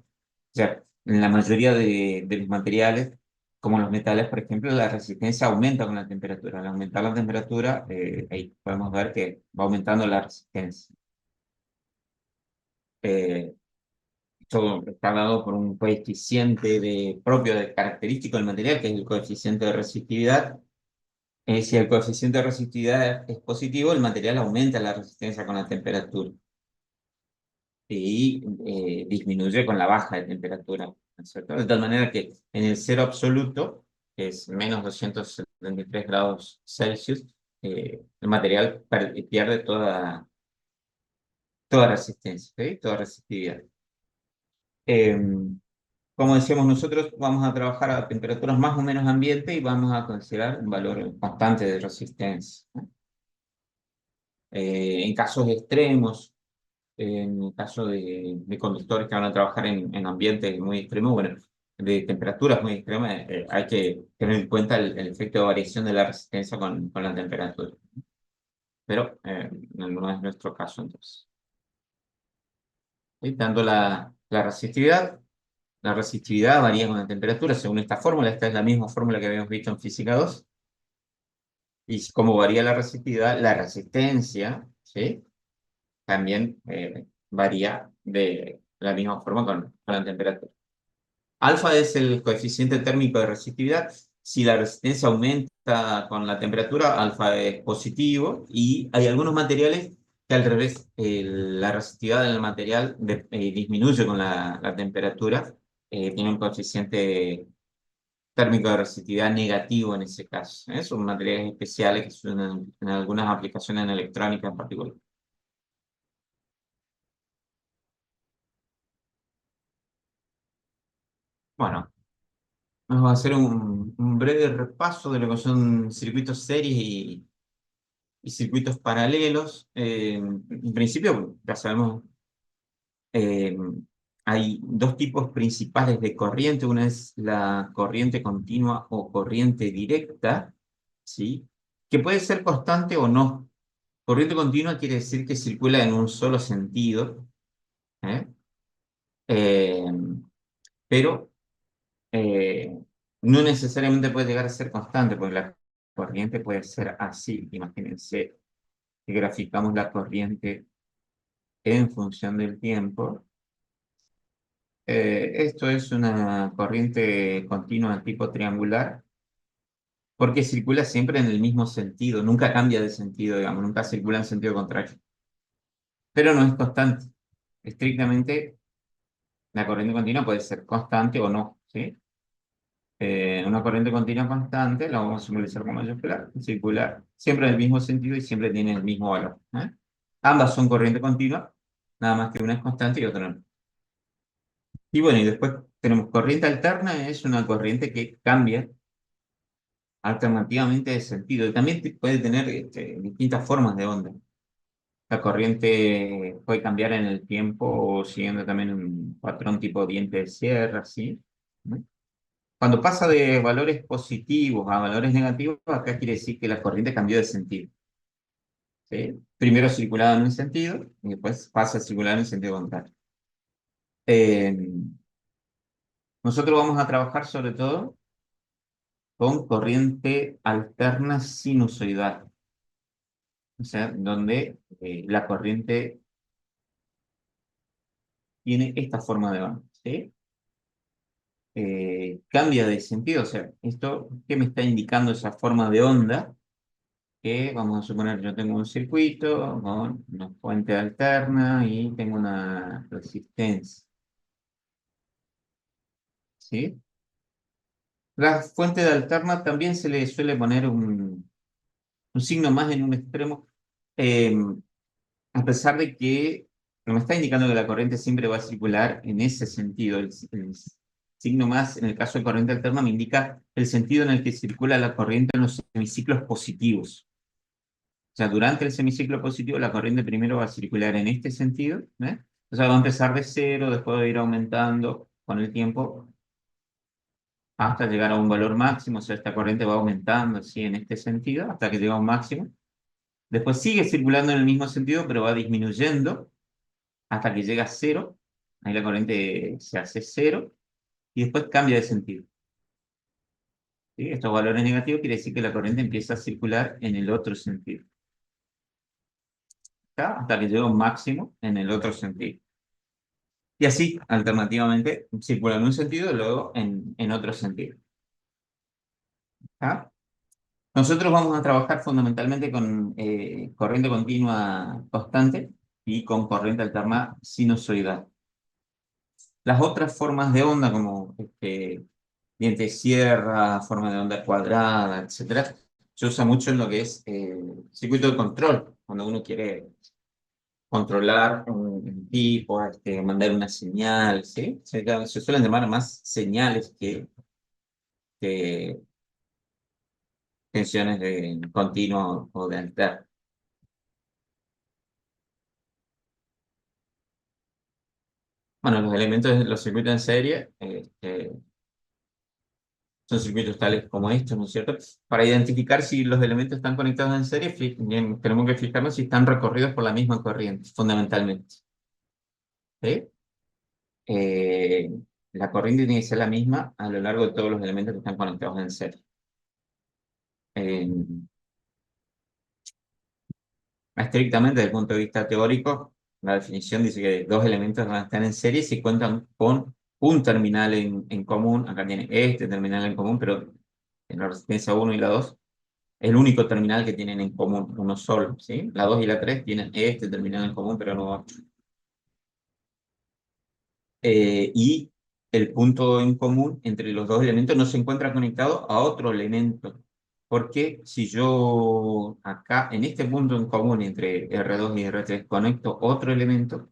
sea, en la mayoría de los materiales, como los metales, por ejemplo, la resistencia aumenta con la temperatura. Al aumentar la temperatura, ahí podemos ver que va aumentando la resistencia. Eh, Esto está dado por un coeficiente propio de característico del material, que es el coeficiente de resistividad. Si el coeficiente de resistividad es positivo, el material aumenta la resistencia con la temperatura y disminuye con la baja de temperatura, ¿no es cierto? De tal manera que en el cero absoluto, que es -273 grados Celsius, el material pierde toda resistencia, ¿ok? Toda resistividad. Como decíamos nosotros, vamos a trabajar a temperaturas más o menos ambiente y vamos a considerar un valor constante de resistencia, ¿no? En casos extremos, en el caso de conductores que van a trabajar en ambientes muy extremos, bueno, de temperaturas muy extremas, hay que tener en cuenta el efecto de variación de la resistencia con la temperatura. Pero no es nuestro caso entonces. ¿Sí? Dando la resistividad. La resistividad varía con la temperatura según esta fórmula. Esta es la misma fórmula que habíamos visto en física 2. Y como varía la resistividad, la resistencia, ¿sí? También varía de la misma forma con la temperatura. Alfa es el coeficiente térmico de resistividad. Si la resistencia aumenta con la temperatura, alfa es positivo. Y hay algunos materiales que al revés, la resistividad del material disminuye con la temperatura. Tiene un coeficiente térmico de resistividad negativo en ese caso. Son materiales especiales que se usan en algunas aplicaciones en electrónica en particular. Bueno, vamos a hacer un breve repaso de lo que son circuitos series y circuitos paralelos. En principio, ya sabemos, eh, hay dos tipos principales de corriente. Una es la corriente continua o corriente directa, ¿sí? Que puede ser constante o no. Corriente continua quiere decir que circula en un solo sentido, ¿eh? Eh, pero eh, no necesariamente puede llegar a ser constante, porque la corriente puede ser así. Imagínense que graficamos la corriente en función del tiempo. Esto es una corriente continua tipo triangular, porque circula siempre en el mismo sentido, nunca cambia de sentido, digamos, nunca circula en sentido contrario. Pero no es constante. Estrictamente, la corriente continua puede ser constante o no, ¿sí? Una corriente continua constante la vamos a simbolizar como mayúscula, circular siempre en el mismo sentido y siempre tiene el mismo valor, ¿eh? Ambas son corriente continua, nada más que una es constante y otra no. Y bueno, y después tenemos corriente alterna, es una corriente que cambia alternativamente de sentido. Y también puede tener distintas formas de onda. La corriente puede cambiar en el tiempo siguiendo también un patrón tipo diente de sierra, ¿sí? ¿No? Cuando pasa de valores positivos a valores negativos, acá quiere decir que la corriente cambió de sentido, ¿sí? Primero circulaba en un sentido y después pasa a circular en el sentido contrario. Eh, Nosotros vamos a trabajar sobre todo con corriente alterna sinusoidal, o sea, donde la corriente tiene esta forma de onda, ¿sí? Cambia de sentido, o sea, esto, ¿qué me está indicando esa forma de onda? Que vamos a suponer, yo tengo un circuito con una fuente alterna y tengo una resistencia, ¿sí? La fuente de alterna también se le suele poner un signo más en un extremo, eh, a pesar de que no me está indicando que la corriente siempre va a circular en ese sentido. El signo más, en el caso de corriente alterna, me indica el sentido en el que circula la corriente en los semiciclos positivos. O sea, durante el semiciclo positivo, la corriente primero va a circular en este sentido, ¿eh? O sea, va a empezar de cero, después va a ir aumentando con el tiempo hasta llegar a un valor máximo. O sea, esta corriente va aumentando así en este sentido hasta que llega a un máximo. Después sigue circulando en el mismo sentido, pero va disminuyendo hasta que llega a cero. Ahí la corriente se hace cero y después cambia de sentido, ¿sí? Estos valores negativos quiere decir que la corriente empieza a circular en el otro sentido, ¿está? Hasta que llega a un máximo en el otro sentido. Y así, alternativamente, circula en un sentido y luego en otro sentido, ¿está? Nosotros vamos a trabajar fundamentalmente con corriente continua constante y con corriente alterna sinusoidal. Las otras formas de onda, como diente de sierra, forma de onda cuadrada, etcétera, se usa mucho en lo que es circuito de control, cuando uno quiere controlar un tipo, mandar una señal, ¿sí? Se suelen llamar más señales que tensiones de continuo o de alterno. Bueno, los elementos de los circuitos en serie son circuitos tales como estos, ¿no es cierto? Para identificar si los elementos están conectados en serie, bien, tenemos que fijarnos si están recorridos por la misma corriente, fundamentalmente, ¿sí? Eh, la corriente tiene que ser la misma a lo largo de todos los elementos que están conectados en serie. Eh, Estrictamente, desde el punto de vista teórico, la definición dice que dos elementos van a estar en serie si cuentan con un terminal en común. Acá tiene este terminal en común, pero en la resistencia 1 y la 2 el único terminal que tienen en común, uno solo, ¿sí? La 2 y la 3 tienen este terminal en común, pero no otro. Y el punto en común entre los dos elementos no se encuentra conectado a otro elemento. Porque si yo acá, en este punto en común entre R2 y R3, conecto otro elemento,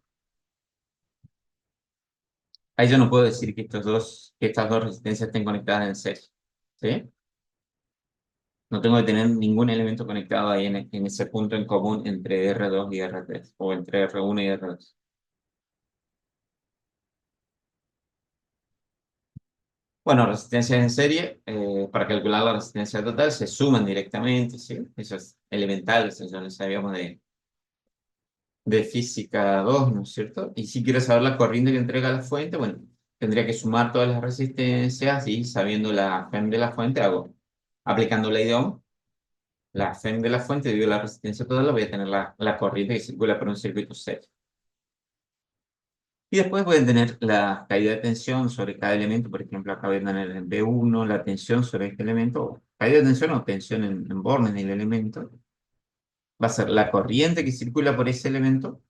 ahí yo no puedo decir que estas dos resistencias estén conectadas en serie, ¿sí? No tengo que tener ningún elemento conectado ahí en ese punto en común entre R2 y R3, o entre R1 y R2. Bueno, resistencias en serie, para calcular la resistencia total se suman directamente, ¿sí? Eso es elemental, eso ya lo sabíamos de física 2, ¿no es cierto? Y si quieres saber la corriente que entrega la fuente, bueno, tendría que sumar todas las resistencias y sabiendo la FEM de la fuente, hago, aplicando la ley de Ohm, la FEM de la fuente divido la resistencia total, voy a tener la corriente que circula por un circuito serio. Y después voy a tener la caída de tensión sobre cada elemento, por ejemplo, acá voy a tener en B1 la tensión sobre este elemento, caída de tensión o tensión en bornes del elemento, va a ser la corriente que circula por ese elemento,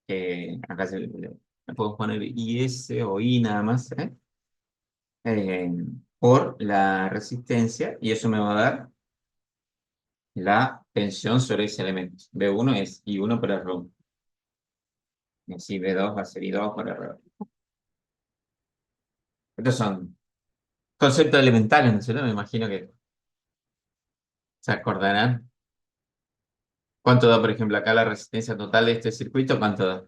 que acá le puedo poner IS o I nada más, eh, por la resistencia, y eso me va a dar la tensión sobre ese elemento. B1 es I1 por R1, y así B2 va a ser I2 por R2. Estos son conceptos elementales, ¿no es cierto? Me imagino que se acordarán. ¿Cuánto da, por ejemplo, acá la resistencia total de este circuito? ¿Cuánto da?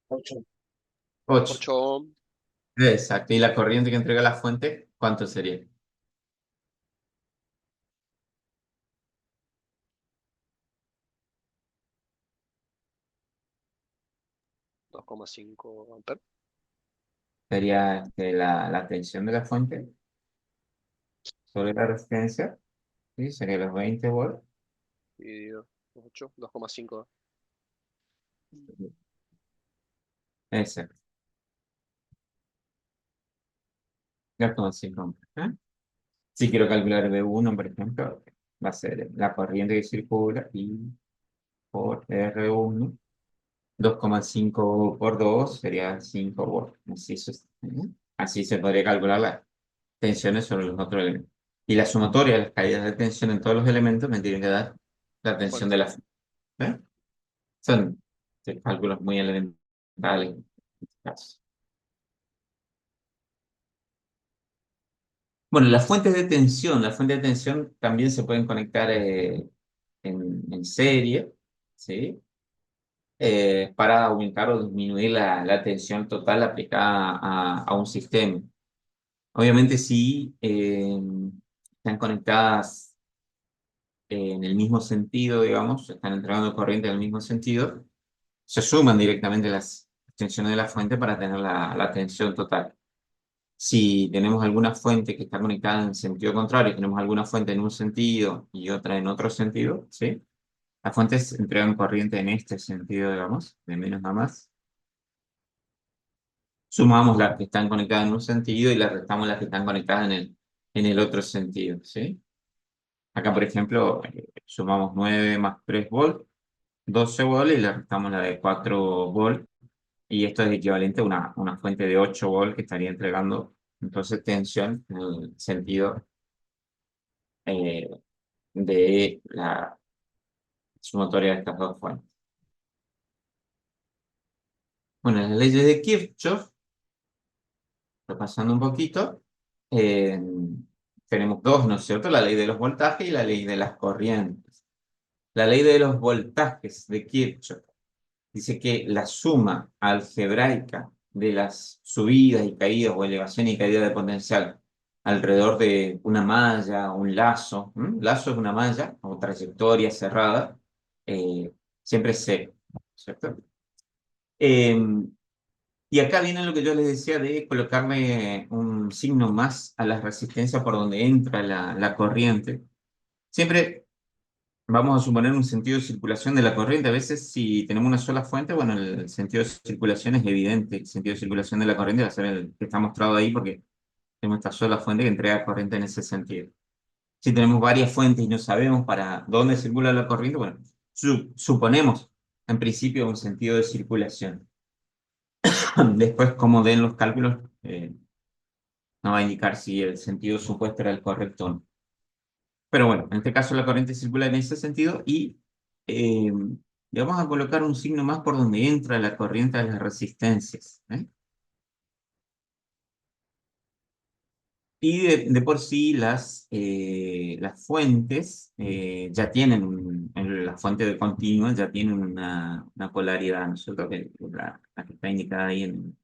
8. 8. 8 ohm, Exacto. ¿Y la corriente que entrega la fuente? ¿Cuánto sería? 2,5 amperes, Sería la tensión de la fuente sobre la resistencia. ¿Sí? Sería los 20 volts. dividido 8, 2,5. Exacto. 2,5 ohms. Si quiero calcular V1, por ejemplo, va a ser la corriente que circula y por R1. 2,5 por 2 sería 5 volts. Así se podría calcular las tensiones sobre los otros elementos. Y la sumatoria de las caídas de tensión en todos los elementos me tiene que dar la tensión de Fuente. la fuente. ¿Eh? Son cálculos muy elementales en este caso. Bueno, las fuentes de tensión también se pueden conectar en serie, ¿sí? Para aumentar o disminuir la tensión total aplicada a un sistema. Obviamente, si están conectadas en el mismo sentido, digamos, están entregando corriente en el mismo sentido, se suman directamente las tensiones de la fuente para tener la tensión total. Si tenemos alguna fuente que está conectada en sentido contrario, tenemos alguna fuente en un sentido y otra en otro sentido, ¿sí? Las fuentes entregan corriente en este sentido, digamos, de menos a más. Sumamos las que están conectadas en un sentido y le restamos las que están conectadas en el otro sentido, ¿sí? Acá, por ejemplo, sumamos 9 más 3 volts, 12 volts y le restamos la de 4 volts. Y esto es equivalente a una fuente de 8 volts que estaría entregando entonces tensión en el sentido eh, de la sumatoria de estas dos fuentes. Bueno, las leyes de Kirchhoff, repasando un poquito, eh, tenemos dos, ¿no es cierto? La ley de los voltajes y la ley de las corrientes. La ley de los voltajes de Kirchhoff dice que la suma algebraica de las subidas y caídas o elevación y caída de potencial alrededor de una malla, un lazo, lazo es una malla o trayectoria cerrada, eh, siempre es cero, ¿cierto? Em, y acá viene lo que yo les decía de colocarle un signo más a la resistencia por donde entra la corriente. Siempre vamos a suponer un sentido de circulación de la corriente. A veces, si tenemos una sola fuente, bueno, el sentido de circulación es evidente. El sentido de circulación de la corriente va a ser el que está mostrado ahí porque tenemos esta sola fuente que entrega corriente en ese sentido. Si tenemos varias fuentes y no sabemos para dónde circula la corriente, bueno, suponemos en principio un sentido de circulación. Después, como den los cálculos, nos va a indicar si el sentido supuesto era el correcto o no. Pero bueno, en este caso la corriente circula en ese sentido y eh, le vamos a colocar un signo más por donde entra la corriente a las resistencias. Y de por sí las fuentes ya tienen, la fuente de continua ya tiene una polaridad, ¿no es cierto? Que la que está indicada ahí en,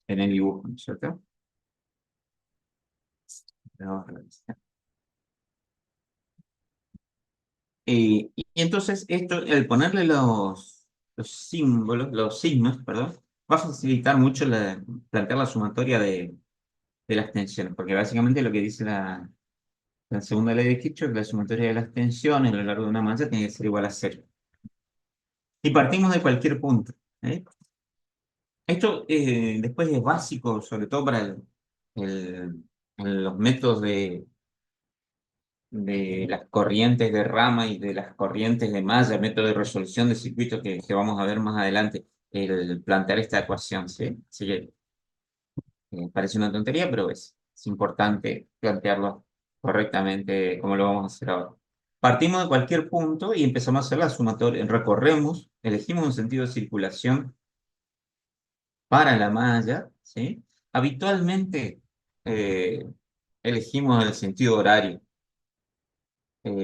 en el dibujo, ¿no es cierto? Vamos a revisar. Y entonces esto, el ponerle los símbolos, los signos, perdón, va a facilitar mucho plantear la sumatoria de las tensiones, porque básicamente lo que dice la segunda ley de Kirchhoff, la sumatoria de las tensiones a lo largo de una malla tiene que ser igual a cero. Y partimos de cualquier punto. ¿Eh? Esto después es básico, sobre todo para el- los métodos de las corrientes de rama y de las corrientes de malla, método de resolución de circuitos que vamos a ver más adelante, el plantear esta ecuación, ¿sí? Así que parece una tontería, pero es importante plantearlo correctamente como lo vamos a hacer ahora. Partimos de cualquier punto y empezamos a hacer la sumatoria, recorremos, elegimos un sentido de circulación para la malla, ¿sí? Habitualmente eh, elegimos el sentido horario.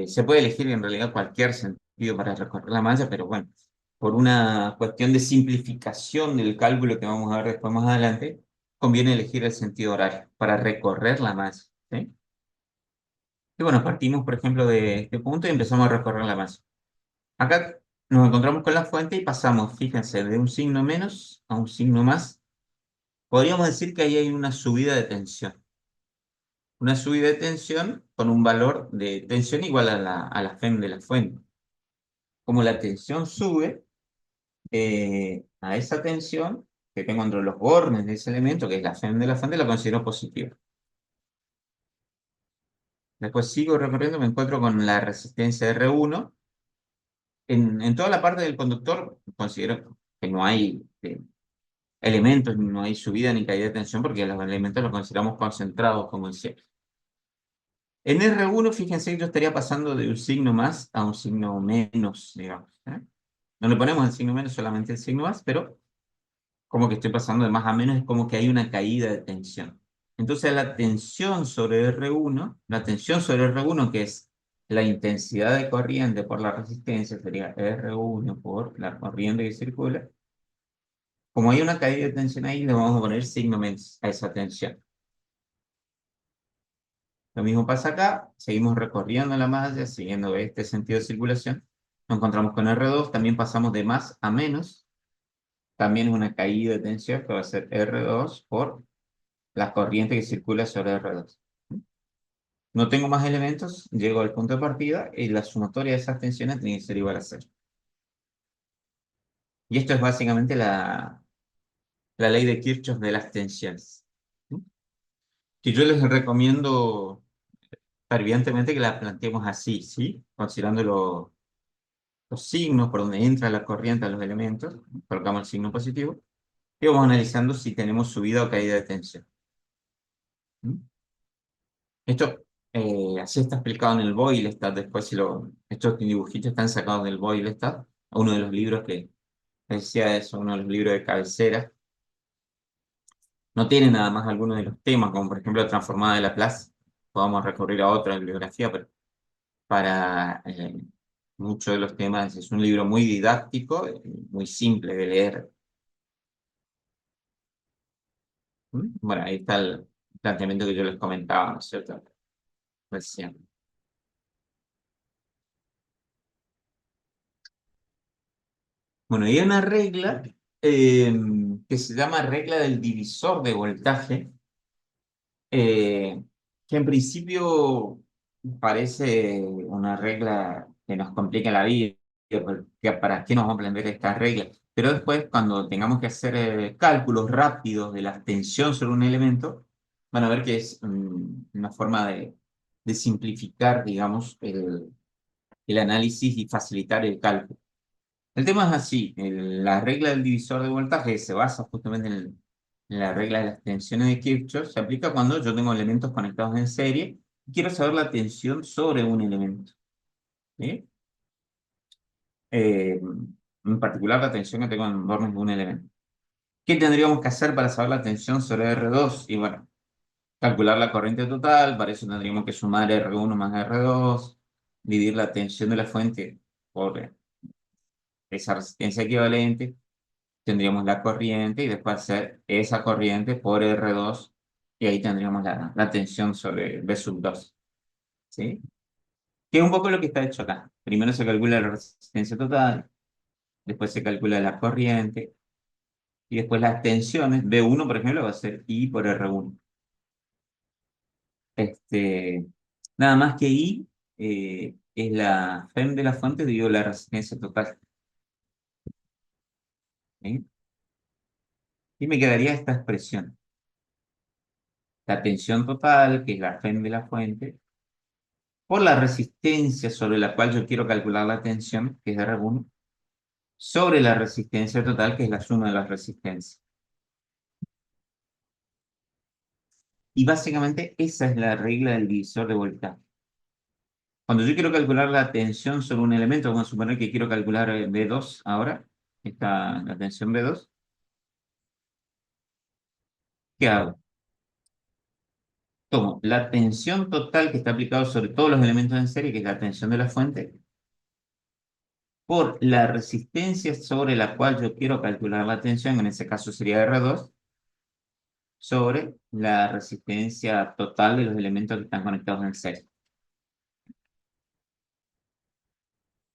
Se puede elegir en realidad cualquier sentido para recorrer la malla, pero bueno, por una cuestión de simplificación del cálculo que vamos a ver después más adelante, conviene elegir el sentido horario para recorrer la malla, ¿sí? Y bueno, partimos, por ejemplo, de este punto y empezamos a recorrer la malla. Acá nos encontramos con la fuente y pasamos, fíjense, de un signo menos a un signo más. Podríamos decir que ahí hay una subida de tensión. Una subida de tensión con un valor de tensión igual a la FEM de la fuente. Como la tensión sube, a esa tensión que tengo entre los bornes de ese elemento, que es la FEM de la fuente, la considero positiva. Después sigo recorriendo, me encuentro con la resistencia R1. En toda la parte del conductor considero que no hay elementos, no hay subida ni caída de tensión, porque los elementos los consideramos concentrados, como decía. En R1, fíjense que yo estaría pasando de un signo más a un signo menos, digamos. ¿Eh? No le ponemos el signo menos, solamente el signo más, pero como que estoy pasando de más a menos, es como que hay una caída de tensión. Entonces la tensión sobre R1, la tensión sobre R1, que es la intensidad de corriente por la resistencia, sería R1 por la corriente que circula. Como hay una caída de tensión ahí, le vamos a poner signo menos a esa tensión. Lo mismo pasa acá, seguimos recorriendo la malla, siguiendo este sentido de circulación. Nos encontramos con R2, también pasamos de más a menos. También es una caída de tensión que va a ser R2 por la corriente que circula sobre R2. No tengo más elementos, llego al punto de partida y la sumatoria de esas tensiones tiene que ser igual a cero. Y esto es básicamente la ley de Kirchhoff de las tensiones. Que yo les recomiendo fervientemente que la planteemos así, ¿sí? Considerando los signos por donde entra la corriente a los elementos, colocamos el signo positivo, y vamos analizando si tenemos subida o caída de tensión. ¿Mm? Esto así está explicado en el Boylestad, después si estos dibujitos están sacados del Boylestad, uno de los libros que decía eso, uno de los libros de cabecera. No tiene nada más algunos de los temas, como por ejemplo la transformada de Laplace, podamos recurrir a otra bibliografía, pero para muchos de los temas es un libro muy didáctico, muy simple de leer. ¿Mm? Bueno, ahí está el planteamiento que yo les comentaba, ¿no es cierto? Recién. Bueno, y hay una regla que se llama regla del divisor de voltaje, eh, que en principio parece una regla que nos complica la vida, porque ¿para qué nos vamos a aprender esta regla? Pero después, cuando tengamos que hacer cálculos rápidos de la tensión sobre un elemento, van a ver que es una forma de simplificar, digamos, el análisis y facilitar el cálculo. El tema es así, la regla del divisor de voltaje se basa justamente en la regla de las tensiones de Kirchhoff, se aplica cuando yo tengo elementos conectados en serie y quiero saber la tensión sobre un elemento. ¿Sí? En particular la tensión que tengo en bornes de un elemento. ¿Qué tendríamos que hacer para saber la tensión sobre R2? Y bueno, calcular la corriente total, para eso tendríamos que sumar R1 más R2, dividir la tensión de la fuente por esa resistencia equivalente, tendríamos la corriente y después hacer esa corriente por R2 y ahí tendríamos la tensión sobre V sub 2. ¿Sí? Que es un poco lo que está hecho acá. Primero se calcula la resistencia total, después se calcula la corriente y después las tensiones. V1, por ejemplo, va a ser I por R1. Este, nada más que I es la FEM de la fuente dividido la resistencia total. ¿Sí? Y me quedaría esta expresión. La tensión total, que es la FEM de la fuente, por la resistencia sobre la cual yo quiero calcular la tensión, que es R1, sobre la resistencia total, que es la suma de las resistencias. Y básicamente esa es la regla del divisor de voltaje. Cuando yo quiero calcular la tensión sobre un elemento, vamos a suponer que quiero calcular V2 ahora, está la tensión V2, ¿qué hago? Tomo la tensión total que está aplicada sobre todos los elementos en serie, que es la tensión de la fuente, por la resistencia sobre la cual yo quiero calcular la tensión, en ese caso sería R2, sobre la resistencia total de los elementos que están conectados en serie.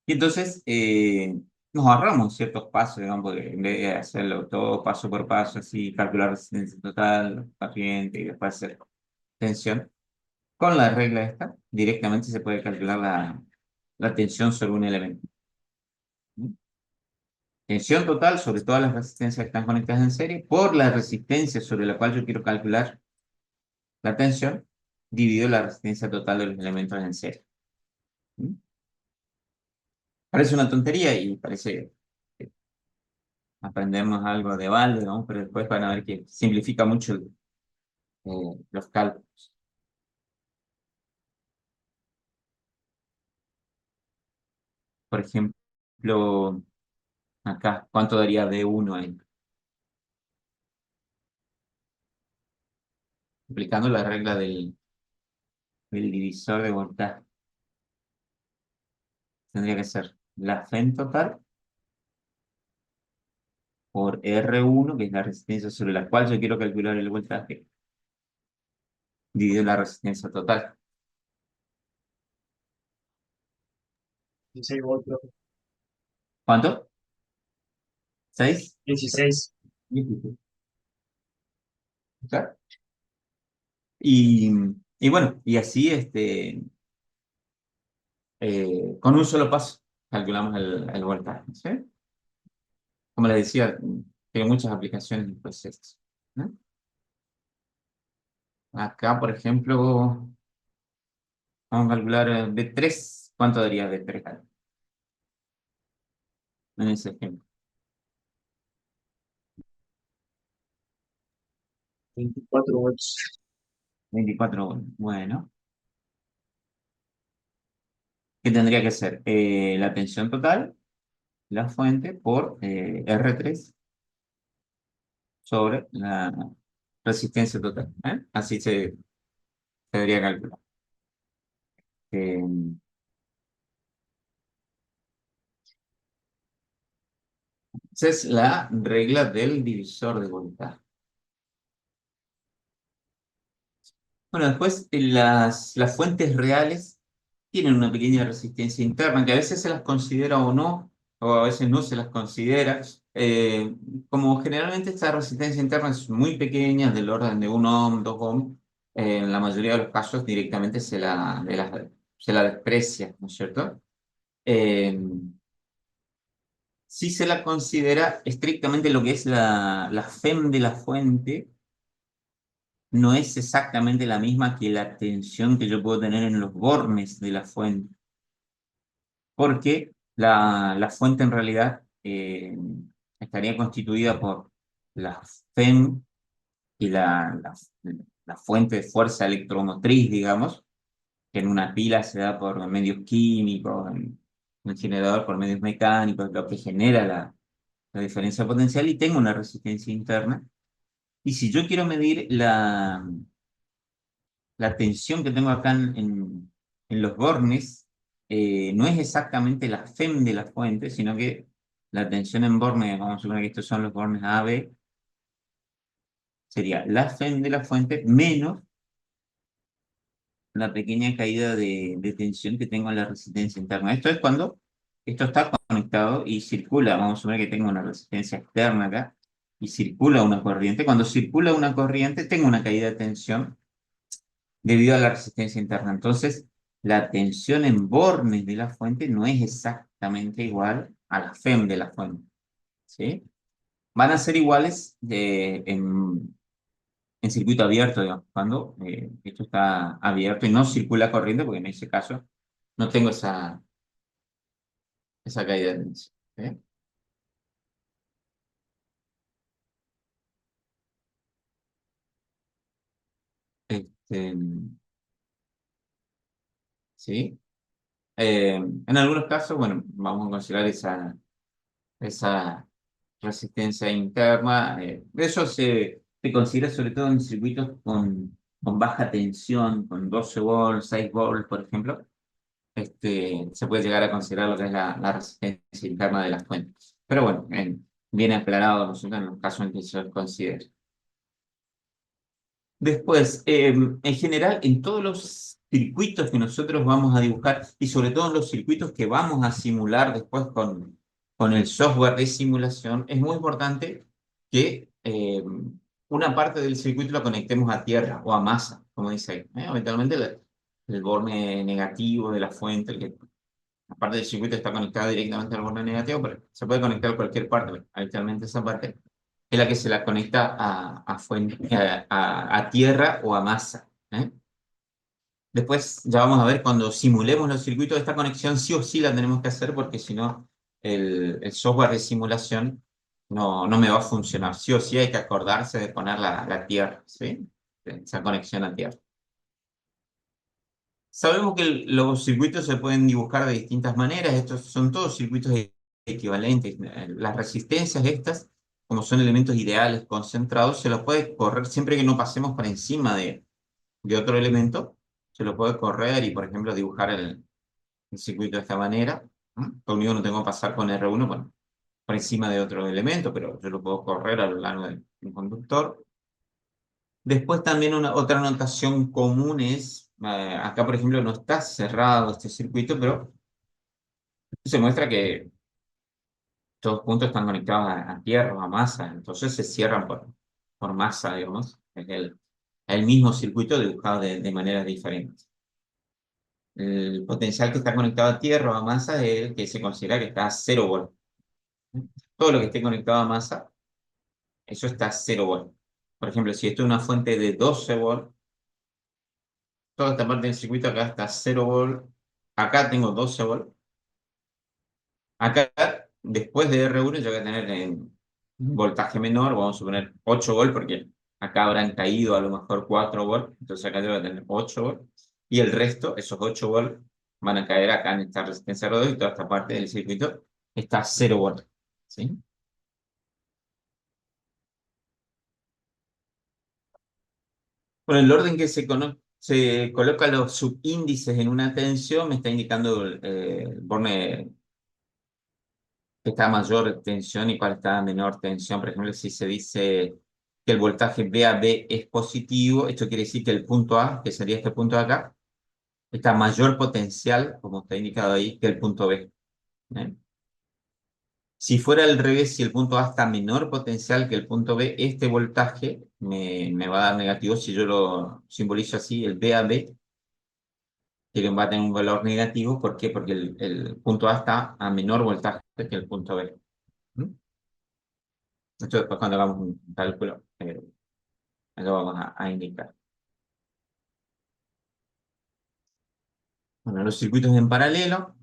Y entonces nos ahorramos ciertos pasos, digamos, porque en vez de hacerlo todo paso por paso, así, calcular resistencia total, corriente y después hacer tensión, con la regla esta, directamente se puede calcular la tensión sobre un elemento. ¿Mm? Tensión total sobre todas las resistencias que están conectadas en serie por la resistencia sobre la cual yo quiero calcular la tensión, dividido la resistencia total de los elementos en serie. ¿Mm? Parece una tontería y parece que aprendemos algo de balde, ¿no? Pero después van a ver que simplifica mucho los cálculos. Por ejemplo, acá, ¿cuánto daría D1 ahí? Aplicando la regla del divisor de voltaje. Tendría que ser la FEM total por R1, que es la resistencia sobre la cual yo quiero calcular el voltaje, dividido la resistencia total. 16 voltios. ¿Cuánto? ¿6? 16. Claro. Y, y bueno, y así con un solo paso calculamos el voltaje. ¿Sí? Como les decía, tiene muchas aplicaciones en procesos. ¿No? Acá, por ejemplo, vamos a calcular B3. ¿Cuánto daría B3 en ese ejemplo? 24 volts. 24 volts. Bueno, ¿qué tendría que ser? La tensión total, la fuente, por R3 sobre la resistencia total. ¿Eh? Así se debería calcular. Eh, Esa es la regla del divisor de voltaje. Bueno, después las fuentes reales tienen una pequeña resistencia interna que a veces se las considera o no, o a veces no se las considera. Como generalmente esta resistencia interna es muy pequeña, del orden de 1 ohm, 2 ohm, en la mayoría de los casos directamente se la desprecia, ¿no es cierto? Eh, si se la considera estrictamente lo que es la FEM de la fuente, no es exactamente la misma que la tensión que yo puedo tener en los bornes de la fuente, porque la fuente en realidad estaría constituida por la FEM y la fuente de fuerza electromotriz, digamos, que en una pila se da por medios químicos, en un generador por medios mecánicos, lo que genera la diferencia potencial y tengo una resistencia interna. Y si yo quiero medir la tensión que tengo acá en los bornes, no es exactamente la FEM de la fuente, sino que la tensión en bornes, vamos a suponer que estos son los bornes A, B, sería la FEM de la fuente menos la pequeña caída de tensión que tengo en la resistencia interna. Esto es cuando esto está conectado y circula. Vamos a suponer que tengo una resistencia externa acá y circula una corriente. Cuando circula una corriente, tengo una caída de tensión debido a la resistencia interna. Entonces, la tensión en bornes de la fuente no es exactamente igual a la FEM de la fuente. ¿Sí? Van a ser iguales en circuito abierto, digamos, cuando esto está abierto y no circula corriente, porque en ese caso no tengo esa caída de tensión. ¿Sí? Este, ¿sí? En algunos casos, bueno, vamos a considerar esa resistencia interna. Eso se considera sobre todo en circuitos con baja tensión, con 12 volts, 6 volts, por ejemplo. Se puede llegar a considerar lo que es la resistencia interna de las fuentes. Pero bueno, viene aclarado ¿no?, en los casos en que se considere. Después, en general, en todos los circuitos que nosotros vamos a dibujar y sobre todo en los circuitos que vamos a simular después con el software de simulación, es muy importante que una parte del circuito lo conectemos a tierra o a masa, como dice ahí. Eventualmente el borne negativo de la fuente, la parte del circuito está conectada directamente al borne negativo, pero se puede conectar a cualquier parte, pero habitualmente esa parte es la que se la conecta a tierra o a masa. ¿Eh? Después ya vamos a ver cuando simulemos los circuitos, esta conexión sí o sí la tenemos que hacer porque si no el software de simulación no me va a funcionar. Sí o sí hay que acordarse de poner la tierra, ¿sí? Esa conexión a tierra. Sabemos que los circuitos se pueden dibujar de distintas maneras, estos son todos circuitos equivalentes. Las resistencias estas, como son elementos ideales concentrados, se los puede correr siempre que no pasemos por encima de otro elemento, se lo puede correr y, por ejemplo, dibujar el circuito de esta manera. Conmigo no tengo que pasar con R1 por encima de otro elemento, pero yo lo puedo correr a lo largo del conductor. Después también otra notación común es, acá por ejemplo no está cerrado este circuito, pero se muestra que todos puntos están conectados a tierra o a masa, entonces se cierran por masa, digamos. Es el mismo circuito dibujado de maneras diferentes. El potencial que está conectado a tierra o a masa es el que se considera que está a 0 volt. Todo lo que esté conectado a masa, eso está a 0 volt. Por ejemplo, si esto es una fuente de 12 volt, toda esta parte del circuito acá está a 0 volt. Acá tengo 12 volt. Acá, después de R1, yo voy a tener en voltaje menor, vamos a suponer 8 volt, porque acá habrán caído a lo mejor 4 volt, entonces acá yo voy a tener 8 volt. Y el resto, esos 8 volt, van a caer acá en esta resistencia R2 y toda esta parte del circuito está a 0 volt. ¿Sí? Por el orden que se coloca los subíndices en una tensión, me está indicando el borne que está a mayor tensión y cuál está a menor tensión. Por ejemplo, si se dice que el voltaje VAB es positivo, esto quiere decir que el punto A, que sería este punto de acá, está a mayor potencial, como está indicado ahí, que el punto B. ¿Eh? Si fuera al revés, si el punto A está a menor potencial que el punto B, este voltaje me va a dar negativo. Si yo lo simbolizo así, el VAB que va a tener un valor negativo. ¿Por qué? Porque el punto A está a menor voltaje que el punto B. ¿Mm? Esto después cuando hagamos un cálculo, lo vamos a indicar. Bueno, los circuitos en paralelo.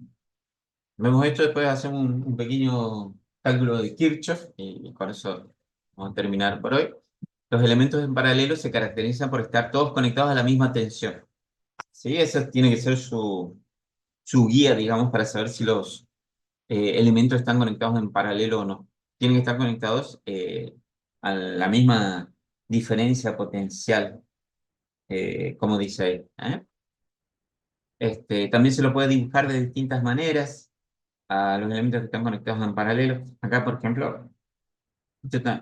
Vemos esto, después hacemos un pequeño cálculo de Kirchhoff y con eso vamos a terminar por hoy. Los elementos en paralelo se caracterizan por estar todos conectados a la misma tensión. ¿Sí? Esa tiene que ser su guía, digamos, para saber si los elementos están conectados en paralelo o no. tienen que estar conectados a la misma diferencia potencial, como dice ahí. También se lo puede dibujar de distintas maneras a los elementos que están conectados en paralelo. Acá, por ejemplo,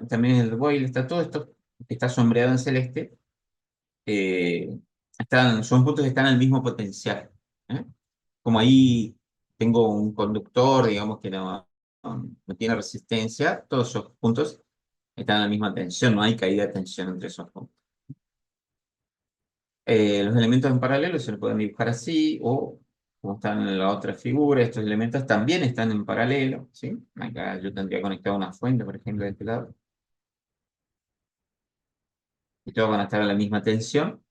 también el boil está todo esto, está sombreado en celeste. eh, son puntos que están al mismo potencial. ¿Eh? Como ahí tengo un conductor, digamos que no tiene resistencia, todos esos puntos están a la misma tensión, no hay caída de tensión entre esos puntos. Los elementos en paralelo se los pueden dibujar así, o como están en la otra figura, estos elementos también están en paralelo, ¿sí? Acá yo tendría conectado una fuente, por ejemplo, de este lado, y todos van a estar a la misma tensión.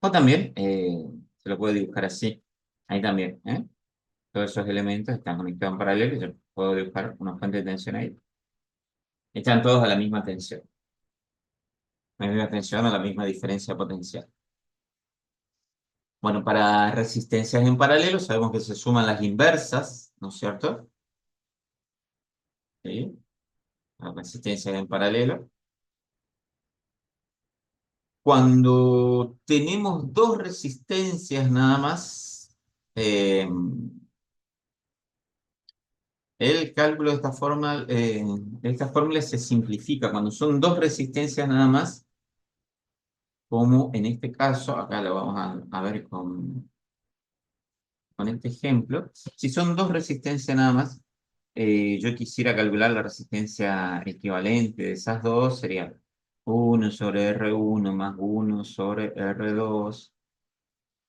O también se lo puede dibujar así, ahí también, ¿eh? Todos esos elementos están conectados en paralelo, y yo puedo dibujar una fuente de tensión ahí. Están todos a la misma tensión o la misma diferencia potencial. Bueno, para resistencias en paralelo sabemos que se suman las inversas, ¿no es cierto? ¿Sí? Las resistencias en paralelo. Cuando tenemos dos resistencias nada más, el cálculo de esta fórmula se simplifica. Cuando son dos resistencias nada más, como en este caso, acá lo vamos a ver con este ejemplo. Si son dos resistencias nada más, yo quisiera calcular la resistencia equivalente de esas dos, sería 1/R1 más 1/R2,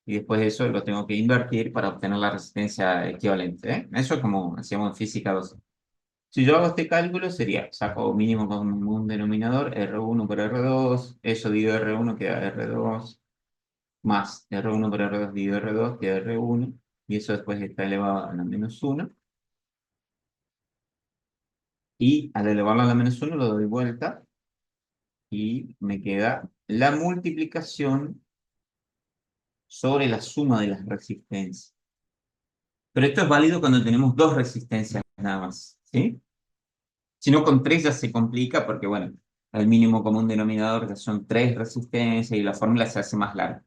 y después de eso lo tengo que invertir para obtener la resistencia equivalente, ¿eh? Eso es como hacíamos en física 2. Si yo hago este cálculo, sería, saco mínimo con un denominador, R1 por R2, eso dividido R1 queda R2, más R1 por R2 dividido R2 queda R1, y eso después está elevado a la -1, y al elevarlo a la -1 lo doy vuelta, y me queda la multiplicación sobre la suma de las resistencias. Pero esto es válido cuando tenemos dos resistencias nada más, ¿sí? Si no, con tres ya se complica porque, bueno, el mínimo común denominador ya son tres resistencias y la fórmula se hace más larga.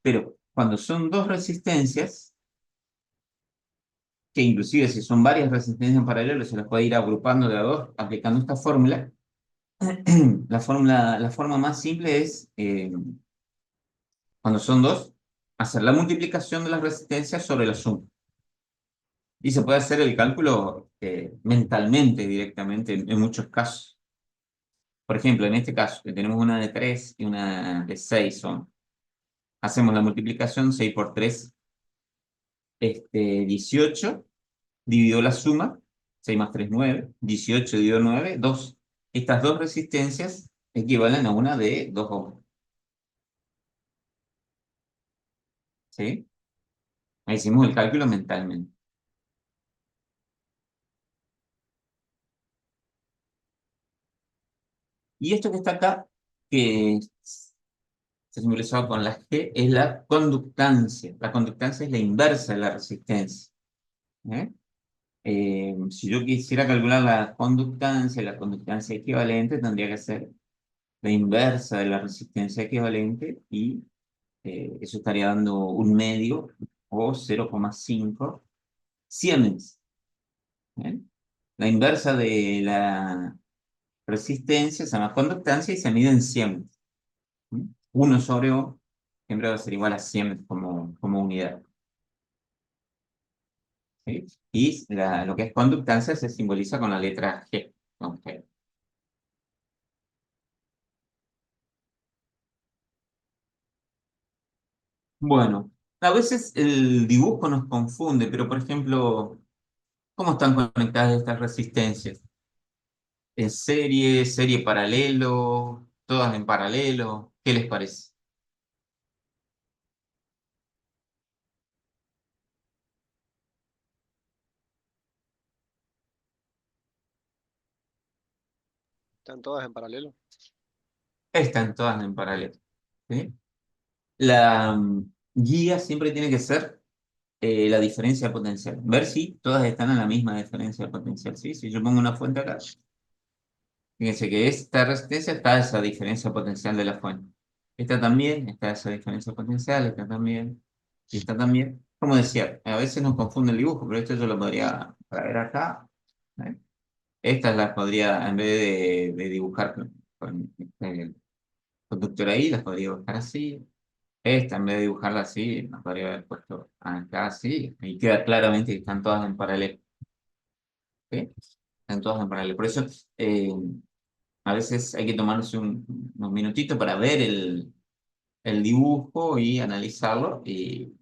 Pero cuando son dos resistencias, que inclusive si son varias resistencias en paralelo, se las puede ir agrupando de a dos aplicando esta fórmula. La forma más simple es, cuando son dos, hacer la multiplicación de las resistencias sobre la suma. Y se puede hacer el cálculo mentalmente directamente en muchos casos. Por ejemplo, en este caso, que tenemos una de 3 y una de 6, hacemos la multiplicación 6 por 3, 18, dividido la suma, 6 más 3, 9, 18 dividido 9, 2. Estas dos resistencias equivalen a una de 2 ohms, ¿sí? Ahí hicimos el cálculo mentalmente. Y esto que está acá, que está simbolizado con la G, es la conductancia. La conductancia es la inversa de la resistencia, ¿eh? Si yo quisiera calcular la conductancia equivalente, tendría que ser la inversa de la resistencia equivalente, y eso estaría dando un medio o 0,5 siemens, ¿eh? La inversa de la resistencia se llama conductancia y se mide en siemens. 1/O siempre va a ser igual a siemens como unidad, ¿sí? Y lo que es conductancia se simboliza con la letra G, con G. Bueno, a veces el dibujo nos confunde, pero por ejemplo, ¿cómo están conectadas estas resistencias? ¿En serie, serie paralelo, todas en paralelo? ¿Qué les parece? Están todas en paralelo. Están todas en paralelo, ¿sí? La guía siempre tiene que ser la diferencia potencial. Ver si todas están en la misma diferencia potencial, ¿sí? Si yo pongo una fuente acá, fíjense que esta resistencia está esa diferencia potencial de la fuente. Esta también está esa diferencia potencial, esta también, y esta también. Como decía, a veces nos confunde el dibujo, pero esto yo lo podría traer acá. ¿Eh? Estas las podría, en vez de dibujar con el conductor ahí, las podría dibujar así. Esta, en vez de dibujarla así, la podría haber puesto acá así, y queda claramente que están todas en paralelo. ¿Ok? Están todas en paralelo. Por eso, eh, a veces hay que tomarse unos minutitos para ver el dibujo y analizarlo y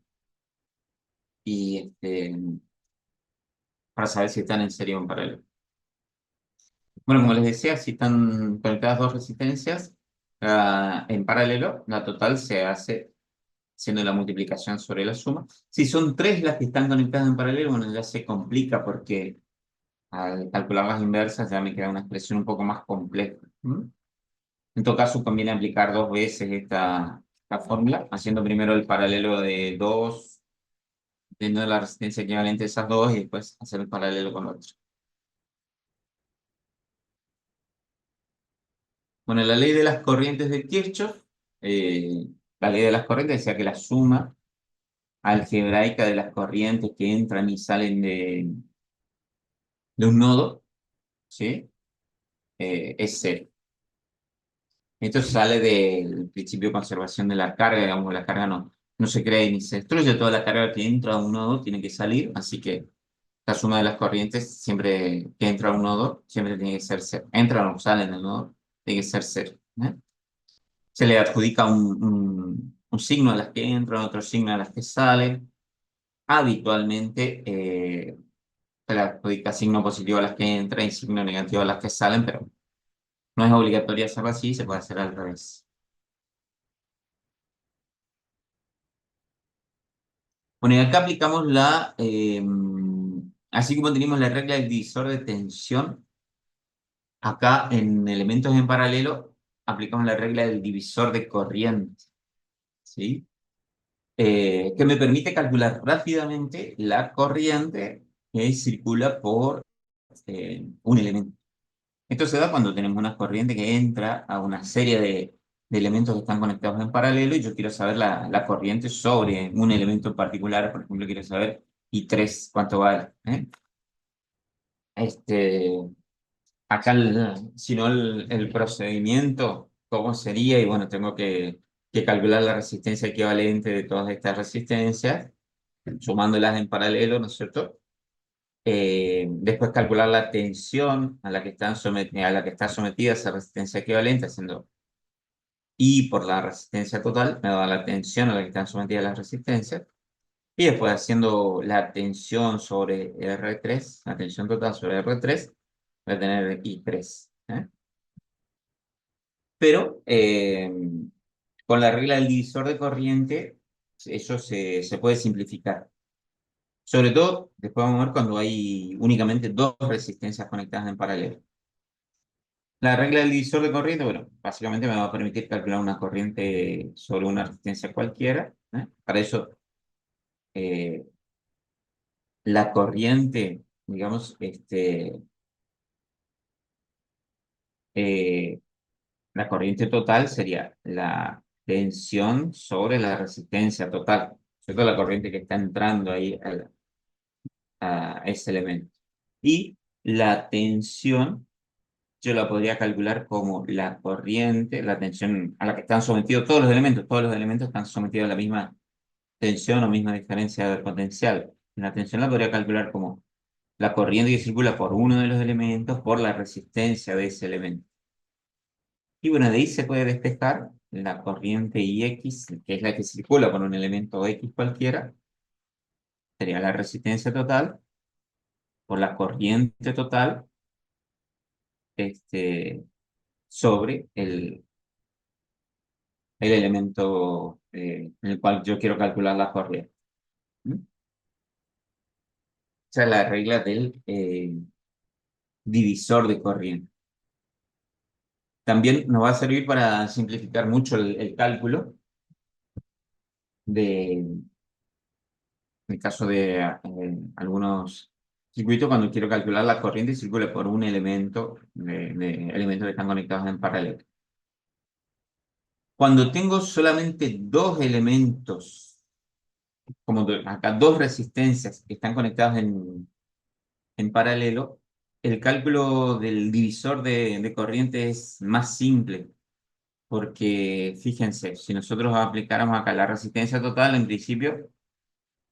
para saber si están en serio o en paralelo. Bueno, como les decía, si están conectadas dos resistencias en paralelo, la total se hace haciendo la multiplicación sobre la suma. Si son tres las que están conectadas en paralelo, bueno, ya se complica porque al calcular las inversas ya me queda una expresión un poco más compleja. ¿Mm? En todo caso, conviene aplicar dos veces esta fórmula, haciendo primero el paralelo de dos, teniendo la resistencia equivalente a esas dos y después hacer el paralelo con otro. Bueno, la ley de las corrientes de Kirchhoff, eh, la ley de las corrientes decía que la suma algebraica de las corrientes que entran y salen de un nodo, ¿sí? Es cero. Esto sale del principio de conservación de la carga, digamos, la carga no se crea ni se destruye, toda la carga que entra a un nodo tiene que salir, así que la suma de las corrientes siempre que entra a un nodo, siempre tiene que ser cero. Entran o salen del nodo, tiene que ser cero. ¿Eh? Se le adjudica un signo a las que entran, otro signo a las que salen. Habitualmente se le adjudica signo positivo a las que entran y signo negativo a las que salen, pero no es obligatorio hacerlo así, se puede hacer al revés. Bueno, y acá aplicamos así como tenemos la regla del divisor de tensión, acá en elementos en paralelo aplicamos la regla del divisor de corriente, ¿sí? Que me permite calcular rápidamente la corriente que circula por un elemento. Esto se da cuando tenemos una corriente que entra a una serie de elementos que están conectados en paralelo y yo quiero saber la corriente sobre un elemento en particular. Por ejemplo, quiero saber I3 cuánto vale. ¿Eh? Este, acá, si no, el procedimiento, ¿cómo sería? Y bueno, tengo que calcular la resistencia equivalente de todas estas resistencias, sumándolas en paralelo, ¿no es cierto? Después calcular la tensión a la que a la que está sometida esa resistencia equivalente, haciendo I por la resistencia total, me da la tensión a la que están sometidas las resistencias. Y después haciendo la tensión sobre R3, la tensión total sobre R3, voy a tener I3. ¿Eh? Pero con la regla del divisor de corriente, eso se puede simplificar. Sobre todo, después vamos a ver cuando hay únicamente dos resistencias conectadas en paralelo. La regla del divisor de corriente, bueno, básicamente me va a permitir calcular una corriente sobre una resistencia cualquiera. ¿Eh? Para eso, eh, la corriente, digamos, eh, la corriente total sería la tensión sobre la resistencia total. ¿Cierto? La corriente que está entrando ahí a ese elemento. Y la tensión yo la podría calcular como la corriente, la tensión a la que están sometidos todos los elementos están sometidos a la misma tensión o misma diferencia de potencial. La tensión la podría calcular como la corriente que circula por uno de los elementos por la resistencia de ese elemento. Y bueno, de ahí se puede despejar la corriente IX, que es la que circula por un elemento X cualquiera, sería la resistencia total por la corriente total este, sobre el elemento en el cual yo quiero calcular la corriente. ¿Mm? Esa es la regla del divisor de corriente. También nos va a servir para simplificar mucho el cálculo de el caso de algunos circuitos, cuando quiero calcular la corriente, circula por un elemento de elementos que están conectados en paralelo. Cuando tengo solamente dos elementos, como acá dos resistencias que están conectadas en paralelo, el cálculo del divisor de corriente es más simple, porque fíjense, si nosotros aplicáramos acá la resistencia total, en principio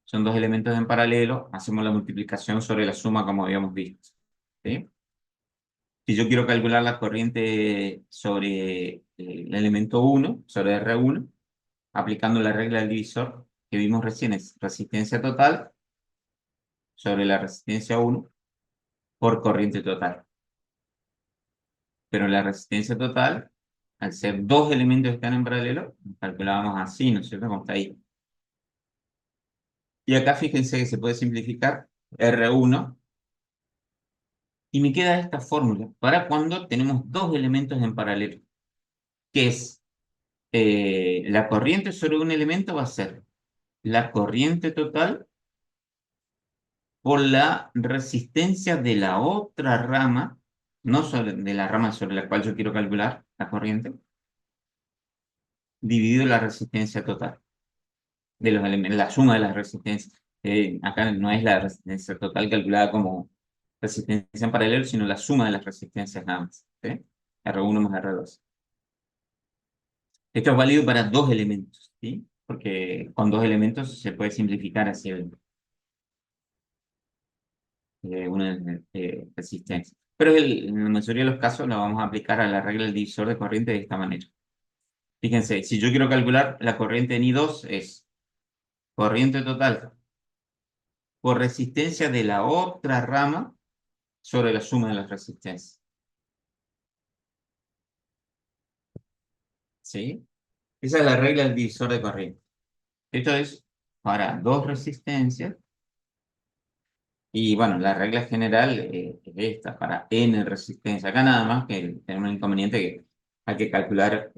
son dos elementos en paralelo, hacemos la multiplicación sobre la suma como habíamos visto, ¿sí? Si yo quiero calcular la corriente sobre el elemento 1, sobre R1, aplicando la regla del divisor que vimos recién, es resistencia total sobre la resistencia 1 por corriente total. Pero la resistencia total, al ser dos elementos que están en paralelo, calculábamos así, ¿no es cierto? Como está ahí. Y acá fíjense que se puede simplificar R1 y me queda esta fórmula para cuando tenemos dos elementos en paralelo, que es la corriente sobre un elemento va a ser la corriente total por la resistencia de la otra rama, no de la rama sobre la cual yo quiero calcular la corriente, dividido la resistencia total de los elementos, la suma de las resistencias. Acá no es la resistencia total calculada como resistencia en paralelo, sino la suma de las resistencias nada más, ¿sí? R1 más R2. Esto es válido para dos elementos, ¿sí? Porque con dos elementos se puede simplificar así una resistencia. Pero en la mayoría de los casos lo vamos a aplicar a la regla del divisor de corriente de esta manera. Fíjense, si yo quiero calcular la corriente en I2 es corriente total por resistencia de la otra rama sobre la suma de las resistencias. ¿Sí? Esa es la regla del divisor de corriente. Esto es para dos resistencias. Y bueno, la regla general es esta, para n resistencia. Acá nada más que tenemos un inconveniente que hay que calcular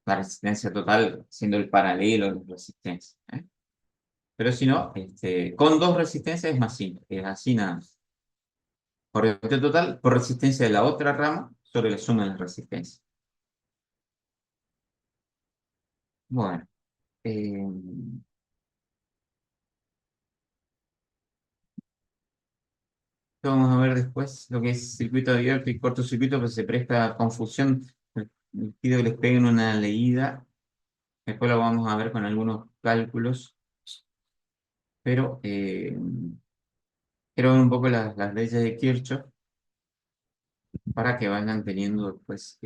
la resistencia total siendo el paralelo de las resistencias, ¿eh? Pero si no, con dos resistencias es más simple, es así nada más. Corriente total por resistencia de la otra rama sobre la suma de las resistencias. Bueno, eh, vamos a ver después lo que es circuito abierto y cortocircuito, pero se presta a confusión. Les pido que les peguen una leída. Después lo vamos a ver con algunos cálculos, pero quiero ver un poco las leyes de Kirchhoff para que vayan teniendo después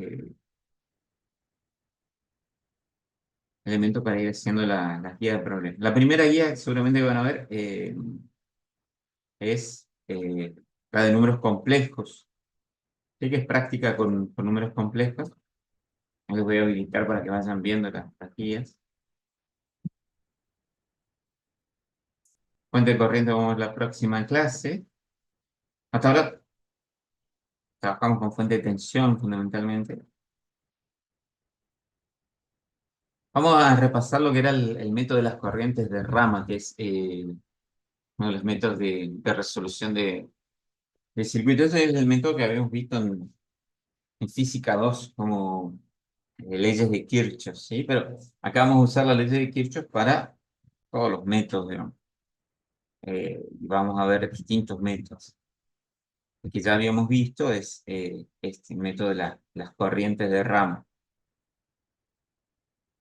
elementos para ir haciendo las guías de problemas. La primera guía que seguramente van a ver es la de números complejos. Sé que es práctica con números complejos. Les voy a habilitar para que vayan viendo las guías. Fuente de corriente vamos a ver la próxima clase. Hasta ahora trabajamos con fuente de tensión fundamentalmente. Vamos a repasar lo que era el método de las corrientes de rama, que es uno de los métodos de resolución de circuitos. Ese es el método que habíamos visto en física 2 como leyes de Kirchhoff, ¿sí? Pero acá vamos a usar la ley de Kirchhoff para todos los métodos, digamos. Y vamos a ver distintos métodos. El que ya habíamos visto es este método de las corrientes de rama.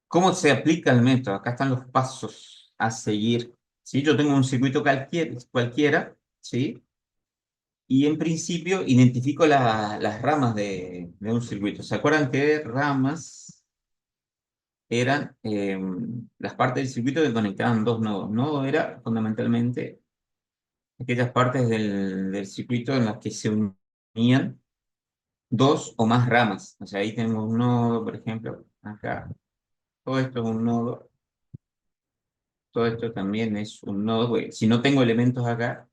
¿Cómo se aplica el método? Acá están los pasos a seguir. ¿Sí? Yo tengo un circuito cualquiera, ¿sí? Y en principio identifico las ramas de un circuito. ¿Se acuerdan que ramas eran las partes del circuito que conectaban dos nodos? Nodo era fundamentalmente aquellas partes del circuito en las que se unían dos o más ramas. O sea, ahí tenemos un nodo, por ejemplo, acá. Todo esto es un nodo. Todo esto también es un nodo, porque si no tengo elementos acá,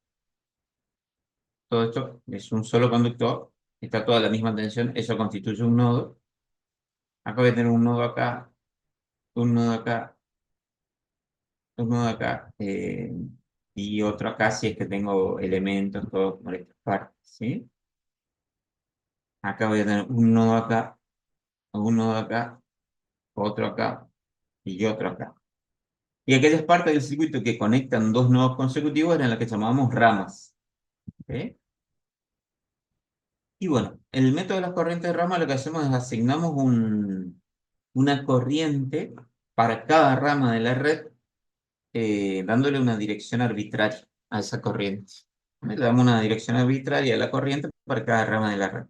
todo esto es un solo conductor, está toda la misma tensión, eso constituye un nodo. Acá voy a tener un nodo acá, un nodo acá, un nodo acá. y otro acá si es que tengo elementos todos por esta parte, ¿sí? Acá voy a tener un nodo acá, un nodo acá, otro acá y otro acá. Y aquellas partes del circuito que conectan dos nodos consecutivos eran las que llamamos ramas. ¿Ok? Y bueno, en el método de las corrientes de rama lo que hacemos es asignamos una corriente para cada rama de la red, dándole una dirección arbitraria a esa corriente. Le damos una dirección arbitraria a la corriente para cada rama de la red.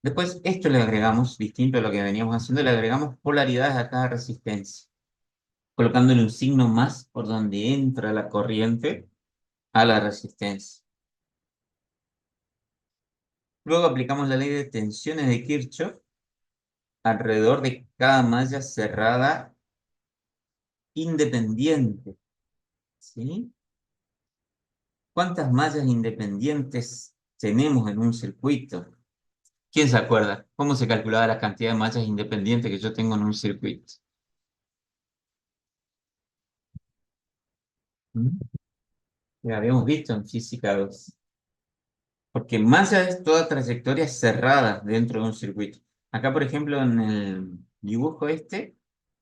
Después, esto le agregamos, distinto a lo que veníamos haciendo, le agregamos polaridades a cada resistencia, colocándole un signo más por donde entra la corriente a la resistencia. Luego aplicamos la ley de tensiones de Kirchhoff alrededor de cada malla cerrada independiente. ¿Sí? ¿Cuántas mallas independientes tenemos en un circuito? ¿Quién se acuerda? ¿Cómo se calculaba la cantidad de mallas independientes que yo tengo en un circuito? ¿Mm? Ya habíamos visto en física 2. Porque malla es toda trayectoria cerrada dentro de un circuito. Acá, por ejemplo, en el dibujo este,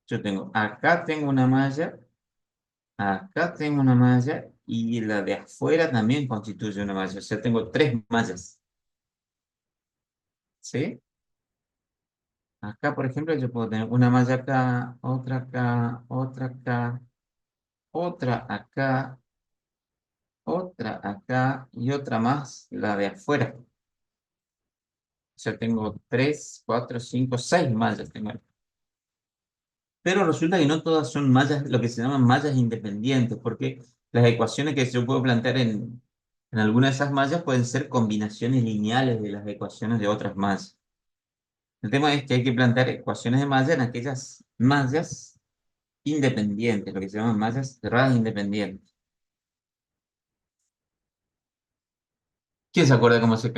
yo tengo una malla, acá tengo una malla y la de afuera también constituye una malla. O sea, tengo tres mallas. ¿Sí? Acá, por ejemplo, yo puedo tener una malla acá, otra acá, otra acá, otra acá, otra acá y otra más, la de afuera. O sea, tengo tres, cuatro, cinco, seis mallas tengo. Pero resulta que no todas son mallas, lo que se llaman mallas independientes, porque las ecuaciones que yo puedo plantear en alguna de esas mallas pueden ser combinaciones lineales de las ecuaciones de otras mallas. El tema es que hay que plantear ecuaciones de malla en aquellas mallas independientes, lo que se llaman mallas cerradas independientes. ¿Quién se acuerda cómo se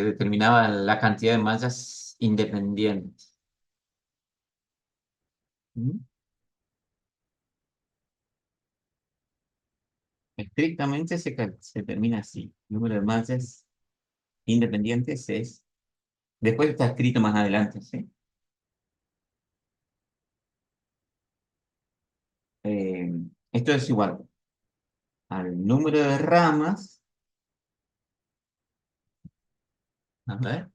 determinaba la cantidad de mallas independientes? ¿Mm? Estrictamente se termina así. El número de mallas independientes es. Después está escrito más adelante, ¿sí? Eh, Esto es igual al número de ramas. A ver.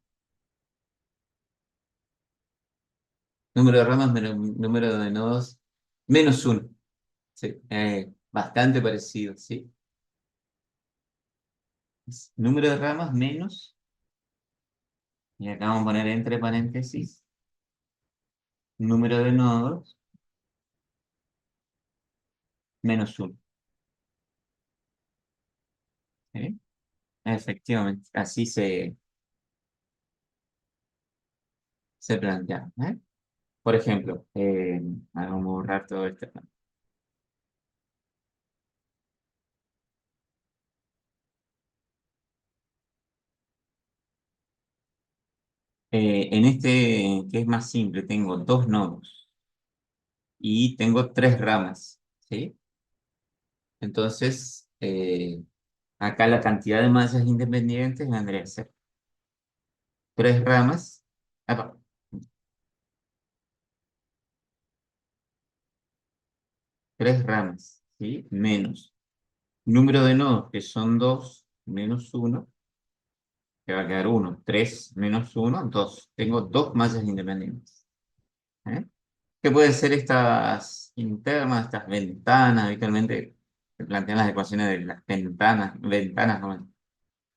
Número de ramas menos número de nodos menos uno. Sí, bastante parecido, ¿sí? Número de ramas menos, y acá vamos a poner entre paréntesis, número de nodos menos uno. ¿Sí? Efectivamente, así se plantea. ¿Eh? Por ejemplo, vamos a borrar todo esto. En este, que es más simple, tengo dos nodos y tengo tres ramas, ¿sí? Entonces, acá la cantidad de masas independientes vendría a ser tres ramas, ah, tres ramas, ¿sí? Menos número de nodos, que son dos, menos uno, que va a quedar uno. Tres menos uno, dos. Tengo dos masas independientes. ¿Eh? ¿Qué pueden ser estas internas, estas ventanas? Habitualmente se plantean las ecuaciones de las ventanas, ¿no?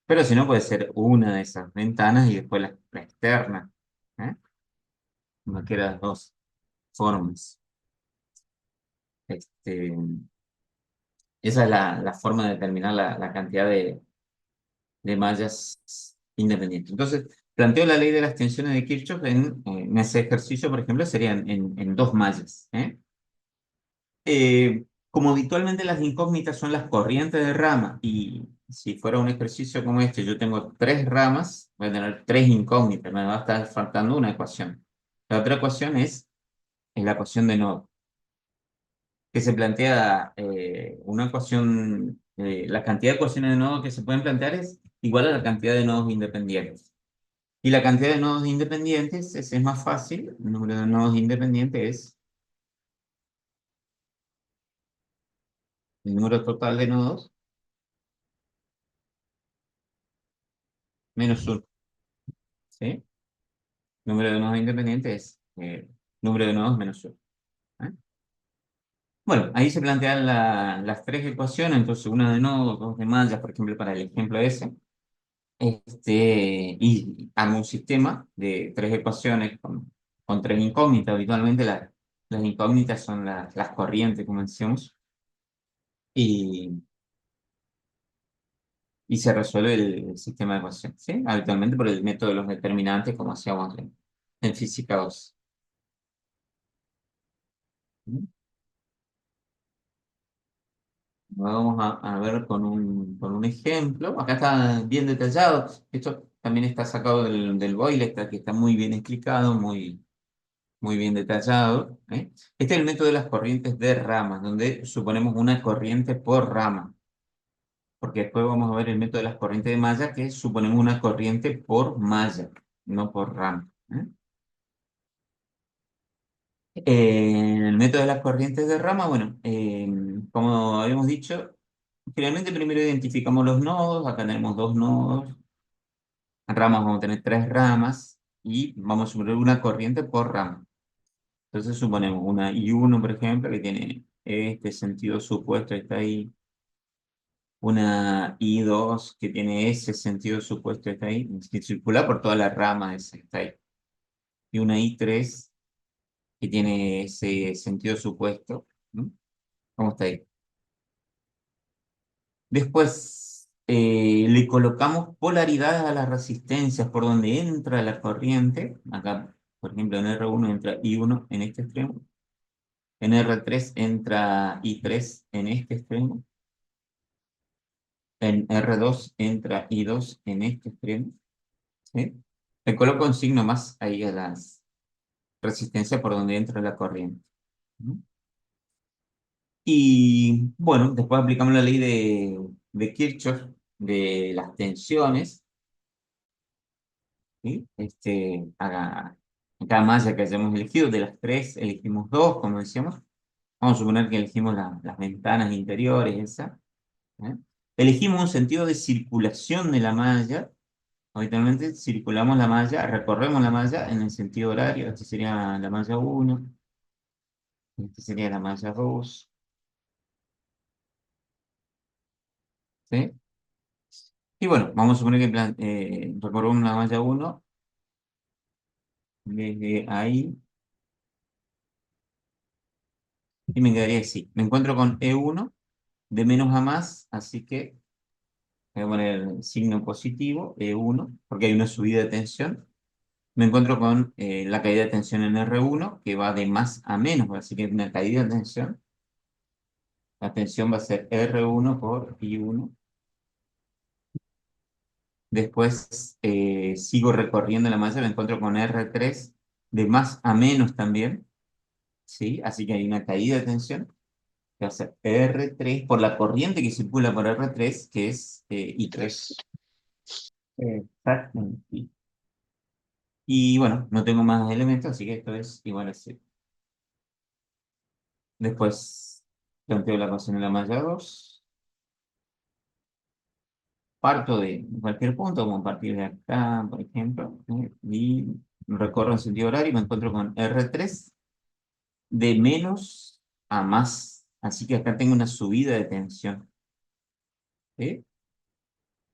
Pero si no, puede ser una de esas ventanas y después la externa. ¿Eh? Cualquiera de las dos formas. Este, esa es la forma de determinar la cantidad de mallas independientes. Entonces, planteo la ley de las tensiones de Kirchhoff en ese ejercicio, por ejemplo, serían en dos mallas. ¿Eh? Como habitualmente las incógnitas son las corrientes de rama, y si fuera un ejercicio como este, yo tengo tres ramas, voy a tener tres incógnitas, me va a estar faltando una ecuación. La otra ecuación es la ecuación de nodo. que se plantea una ecuación, la cantidad de ecuaciones de nodos que se pueden plantear es igual a la cantidad de nodos independientes. Y la cantidad de nodos independientes es más fácil, el número de nodos independientes es el número total de nodos menos 1, ¿sí? Número de nodos independientes es número de nodos menos 1. Bueno, ahí se plantean las tres ecuaciones, entonces una de nodos, dos de mallas, por ejemplo, para el ejemplo ese. Y hago un sistema de tres ecuaciones con tres incógnitas. Habitualmente las incógnitas son las corrientes, como decíamos, y, y se resuelve el sistema de ecuaciones, ¿sí? Habitualmente por el método de los determinantes, como hacíamos en física 2. Vamos a ver con un ejemplo. Acá está bien detallado. Esto también está sacado del Boyle, que está muy bien explicado, muy bien detallado, ¿eh? Este es el método de las corrientes de ramas, donde suponemos una corriente por rama. Porque después vamos a ver el método de las corrientes de malla, que suponemos una corriente por malla, no por rama, ¿eh? En el método de las corrientes de rama, bueno, como habíamos dicho, generalmente primero identificamos los nodos. Acá tenemos dos nodos. Ramas, vamos a tener tres ramas y vamos a suponer una corriente por rama. Entonces suponemos una I1, por ejemplo, que tiene este sentido supuesto, está ahí. Una I2 que tiene ese sentido supuesto, está ahí. Que circula por toda la rama, esa está ahí. Y una I3 que tiene ese sentido supuesto, ¿no? ¿Cómo está ahí? Después le colocamos polaridades a las resistencias por donde entra la corriente. Acá, por ejemplo, en R1 entra I1 en este extremo. En R3 entra I3 en este extremo. En R2 entra I2 en este extremo. ¿Sí? Le coloco un signo más ahí a las resistencias por donde entra la corriente, ¿no? Y bueno, después aplicamos la ley de Kirchhoff de las tensiones, ¿sí? A cada malla que hayamos elegido, de las tres elegimos dos, como decíamos. Vamos a suponer que elegimos las ventanas interiores, esa, ¿eh? Elegimos un sentido de circulación de la malla. Habitualmente circulamos la malla, recorremos la malla en el sentido horario. Esta sería la malla 1, esta sería la malla 2, ¿sí? Y bueno, vamos a suponer que recorremos la malla 1 desde ahí y me quedaría así. Me encuentro con E1 de menos a más, así que voy a poner el signo positivo, E1, porque hay una subida de tensión. Me encuentro con la caída de tensión en R1, que va de más a menos, así que es una caída de tensión. La tensión va a ser R1 por I1. Después sigo recorriendo la malla, me encuentro con R3 de más a menos también, ¿sí? Así que hay una caída de tensión, que va a ser R3 por la corriente que circula por R3, que es I3. I3. Exactamente. Y bueno, no tengo más elementos, así que esto es igual a 0. Después planteo la ecuación de la malla 2. Parto de cualquier punto, como a partir de acá, por ejemplo, y recorro en sentido horario y me encuentro con R3 de menos a más. Así que acá tengo una subida de tensión, ¿sí?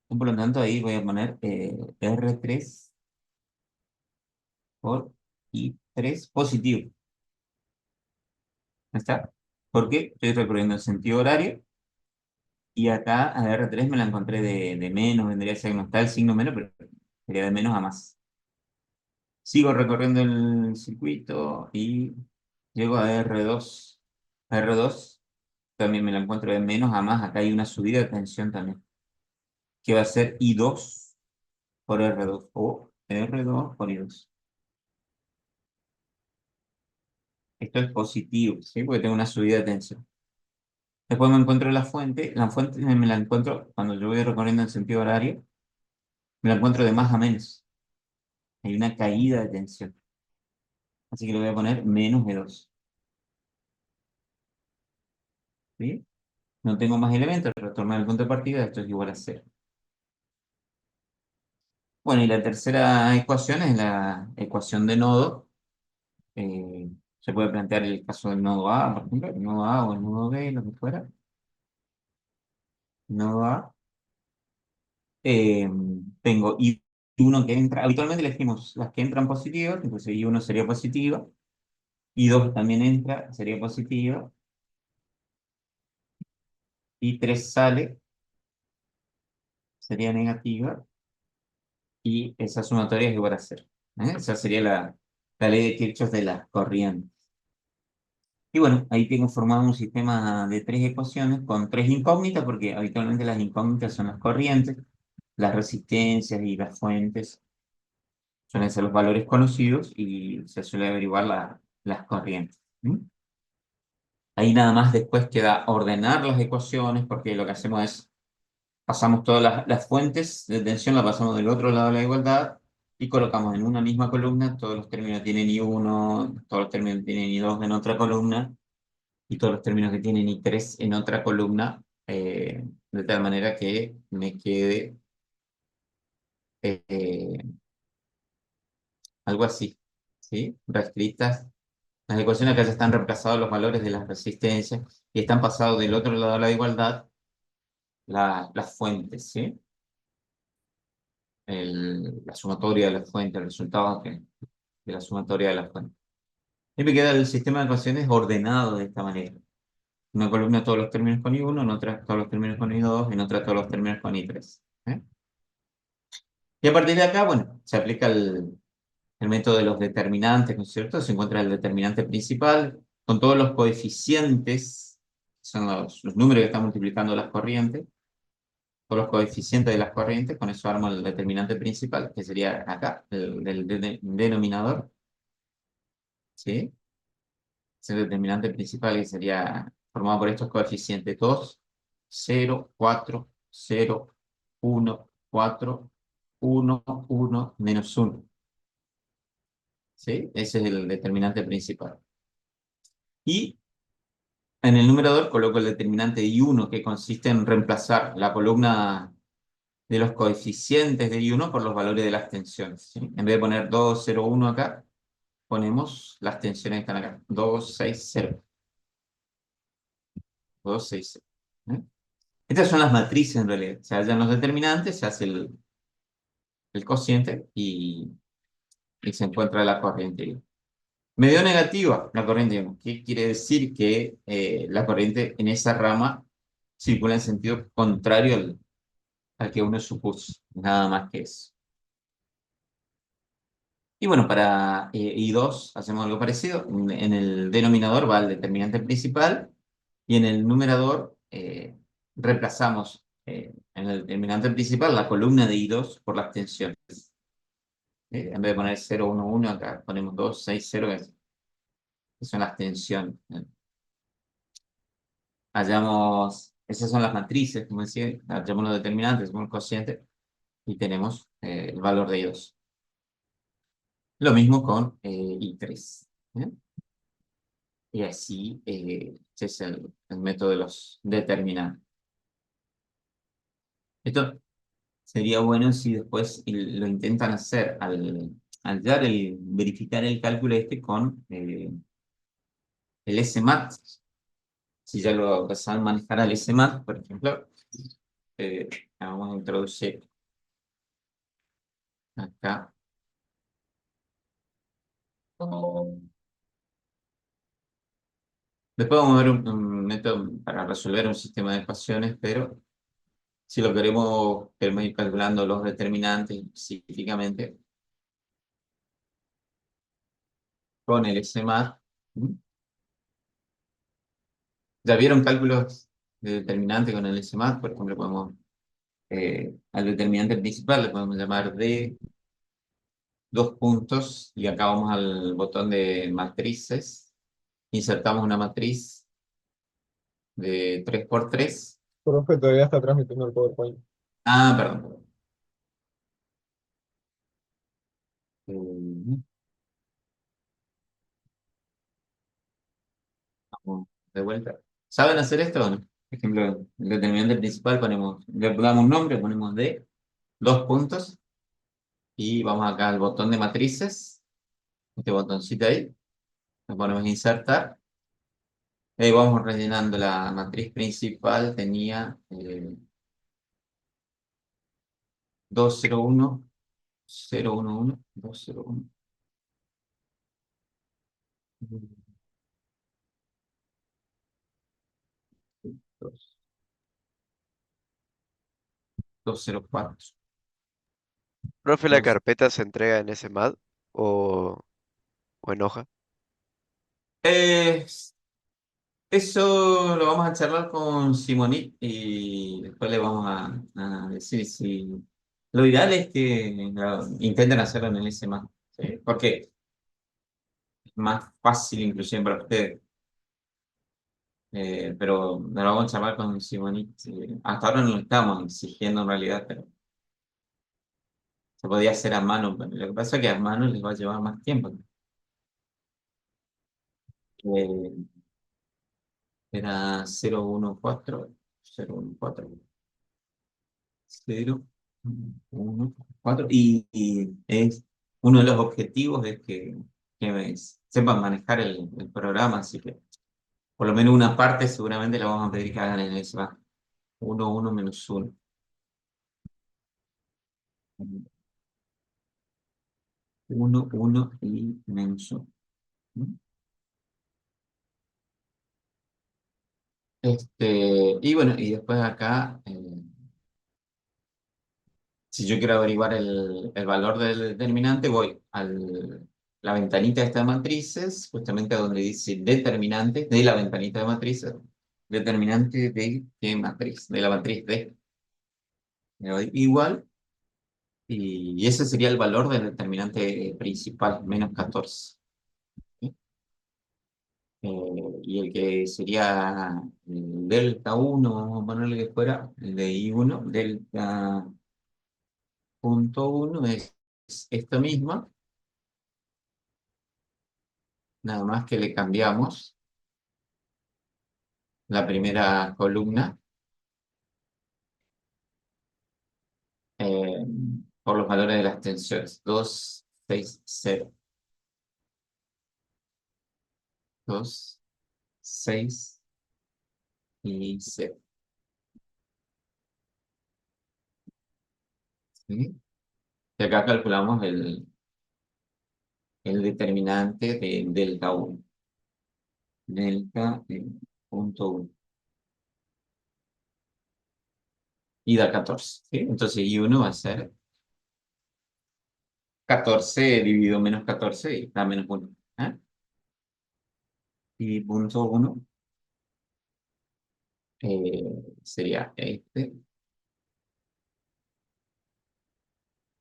Y por lo tanto, ahí voy a poner R3 por I3 positivo. ¿No está? Porque estoy recorriendo el sentido horario y acá a R3 me la encontré de menos, vendría a ser, no está el signo menos, pero sería de menos a más. Sigo recorriendo el circuito y llego a R2. R2 también me la encuentro de menos a más. Acá hay una subida de tensión también, que va a ser I2 por R2 o R2 por I2. Esto es positivo, ¿sí? Porque tengo una subida de tensión. Después me encuentro la fuente me la encuentro cuando yo voy recorriendo en sentido horario, me la encuentro de más a menos. Hay una caída de tensión. Así que le voy a poner menos E2. ¿Sí? No tengo más elementos, retorno al punto de partida, esto es igual a cero. Bueno, y la tercera ecuación es la ecuación de nodo. Eh, Se puede plantear el caso del nodo A, por ejemplo, el nodo A o el nodo B, lo que fuera. Nodo A. Tengo I1 que entra, habitualmente elegimos las que entran positivas, entonces I1 sería positiva, I2 también entra, sería positiva, I3 sale, sería negativa, y esa sumatoria es igual a cero. Esa sería la ley de Kirchhoff de las corrientes. Y bueno, ahí tengo formado un sistema de tres ecuaciones con tres incógnitas, porque habitualmente las incógnitas son las corrientes, las resistencias y las fuentes suelen ser los valores conocidos y se suele averiguar las corrientes. ¿Mm? Ahí nada más después queda ordenar las ecuaciones, porque lo que hacemos es pasamos todas las fuentes de tensión, las pasamos del otro lado de la igualdad y colocamos en una misma columna, todos los términos tienen I1, todos los términos tienen I2 en otra columna, y todos los términos que tienen I3 en otra columna, de tal manera que me quede eh, algo así, ¿sí? Reescritas las ecuaciones que ya están reemplazados los valores de las resistencias y están pasados del otro lado de la igualdad las fuentes, ¿sí? La sumatoria de las fuentes, el resultado de la sumatoria de las fuentes. Y me queda el sistema de ecuaciones ordenado de esta manera. Una columna todos los términos con I1, en otra todos los términos con I2, en otra todos los términos con I3. ¿Eh? Y a partir de acá, bueno, se aplica el método de los determinantes, ¿no es cierto? Se encuentra el determinante principal con todos los coeficientes, son los números que están multiplicando las corrientes, todos los coeficientes de las corrientes, con eso armo el determinante principal, que sería acá, el denominador, ¿sí? Es el determinante principal que sería formado por estos coeficientes 2, 0, 4, 0, 1, 4, 1, 1, menos 1. ¿Sí? Ese es el determinante principal. Y en el numerador coloco el determinante de I1, que consiste en reemplazar la columna de los coeficientes de I1 por los valores de las tensiones. ¿Sí? En vez de poner 2, 0, 1 acá, ponemos las tensiones que están acá. 2, 6, 0. 2, 6, 0. ¿Eh? Estas son las matrices en realidad. Se hallan los determinantes, se hace el cociente y se encuentra la corriente. Me dio negativa la corriente, digamos. ¿Qué quiere decir? Que la corriente en esa rama circula en sentido contrario al que uno supuso. Nada más que eso. Y bueno, para I2 hacemos algo parecido. En el denominador va el determinante principal y en el numerador reemplazamos en el determinante principal la columna de I2 por las tensiones. En vez de poner 0, 1, 1, acá ponemos 2, 6, 0, que son las tensiones. Hallamos, esas son las matrices, como decía, hallamos los determinantes, hacemos el cociente y tenemos el valor de I2. Lo mismo con I3. ¿Eh? Y así ese es el método de los determinantes. Esto sería bueno si después lo intentan hacer al dar verificar el cálculo este con el SMAT. Si ya lo saben manejar al SMAT, por ejemplo, eh, vamos a introducir acá. Después vamos a ver un método para resolver un sistema de ecuaciones, pero si lo queremos ir calculando los determinantes específicamente con el SMAT. ¿Ya vieron cálculos de determinante con el SMAT? Por ejemplo, podemos al determinante principal le podemos llamar D, dos puntos, y acá vamos al botón de matrices, Insertamos una matriz de 3 por 3. Profe, todavía está transmitiendo el PowerPoint. Ah, perdón. Eh, Vamos de vuelta. ¿Saben hacer esto o no? Por ejemplo, el determinante principal le damos un nombre, ponemos D, 2 puntos, y vamos acá al botón de matrices, este botoncito ahí, le ponemos insertar, y ahí vamos rellenando la matriz principal, tenía 201, 011, 201, 204. Profe, ¿la carpeta se entrega en SMAD o, o en hoja? Eh, Eso lo vamos a charlar con Simoní y después le vamos a decir si lo ideal es que intenten hacerlo en el SMA, ¿sí? Porque es más fácil inclusive para ustedes. Pero lo vamos a charlar con Simoní. Sí. Hasta ahora no lo estamos exigiendo en realidad, pero se podía hacer a mano. Pero lo que pasa es que a mano les va a llevar más tiempo. Eh, Era 014, 014. 0, 1, 4. Y es uno de los objetivos es que sepan manejar el programa, así que por lo menos una parte seguramente la vamos a pedir que hagan en el SMA. 1, 1 -1. 1, 1 y -1. Y bueno, y después acá, si yo quiero averiguar el valor del determinante, voy a la ventanita esta de matrices, justamente a donde dice determinante de la ventanita de matrices, determinante de qué matriz, de la matriz D. Le doy igual, y ese sería el valor del determinante principal, -14. ¿Sí? Y el que sería el delta 1, vamos a ponerle que fuera el de I1, delta punto 1 es esta misma. Nada más que le cambiamos la primera columna eh, por los valores de las tensiones. 2, 6, 0. 2, 6 y 0. ¿Sí? Y acá calculamos el determinante de delta 1. Delta punto 1. Y da 14. ¿Sí? Entonces I1 va a ser 14 dividido menos 14 y da -1. ¿Eh? Y punto 1 sería este.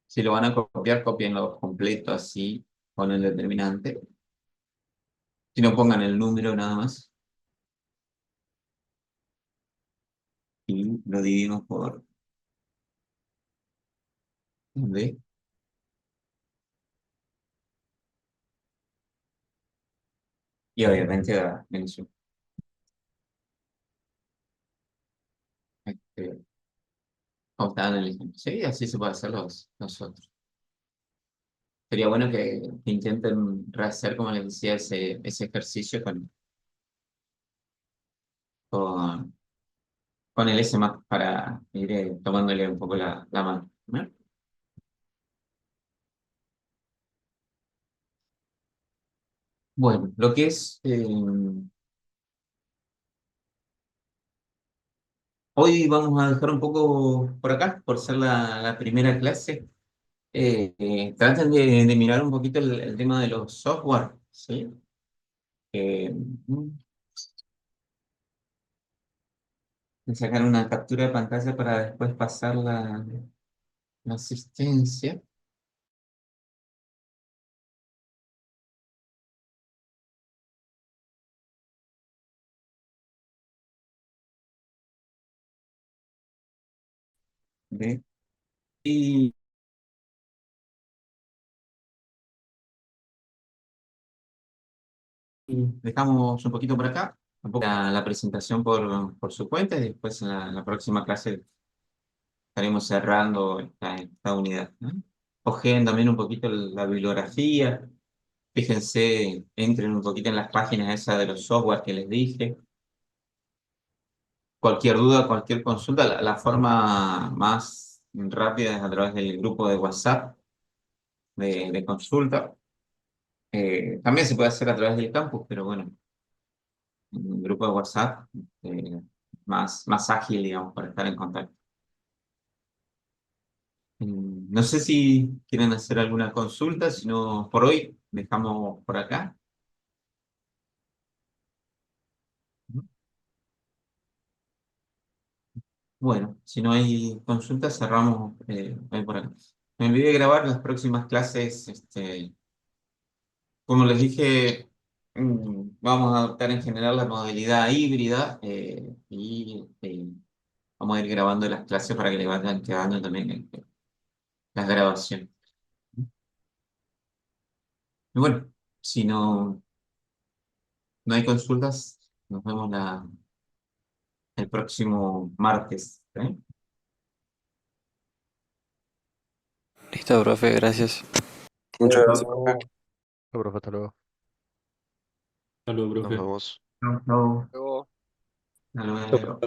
Si lo van a copiar, copienlo completo así con el determinante. Si no, pongan el número nada más y lo dividimos por D. Y obviamente da menos 1. Como estaban en el ejemplo. Sí, así se puede hacer los otros. Sería bueno que intenten rehacer, como les decía, ese ejercicio con, con el S más para ir tomándole un poco la mano. ¿No? Bueno, lo que es hoy vamos a dejar un poco por acá, por ser la primera clase. Traten de mirar un poquito el tema de los software, ¿sí? Eh, de sacar una captura de pantalla para después pasar la asistencia. ¿ok? Y dejamos un poquito por acá, un poco la presentación por su cuenta y después en la próxima clase estaremos cerrando esta unidad, ¿no? Ojeen también un poquito la bibliografía, fíjense, entren un poquito en las páginas esas de los software que les dije. Cualquier duda, cualquier consulta, la forma más rápida es a través del grupo de WhatsApp de consulta. También se puede hacer a través del campus, pero bueno, un grupo de WhatsApp más ágil, digamos, para estar en contacto. No sé si quieren hacer alguna consulta, si no, por hoy dejamos por acá. Bueno, si no hay consultas, cerramos hoy por acá. Me olvidé de grabar las próximas clases. Como les dije, vamos a adoptar en general la modalidad híbrida y vamos a ir grabando las clases para que le vayan quedando también las grabaciones. Y bueno, si no hay consultas, nos vemos el próximo martes. ¿Eh? Listo, profe, gracias. Muchas gracias. No. No, profe, hasta luego. Saludos, Nos profe. vemos. Chau, chau. Luego. Hasta luego.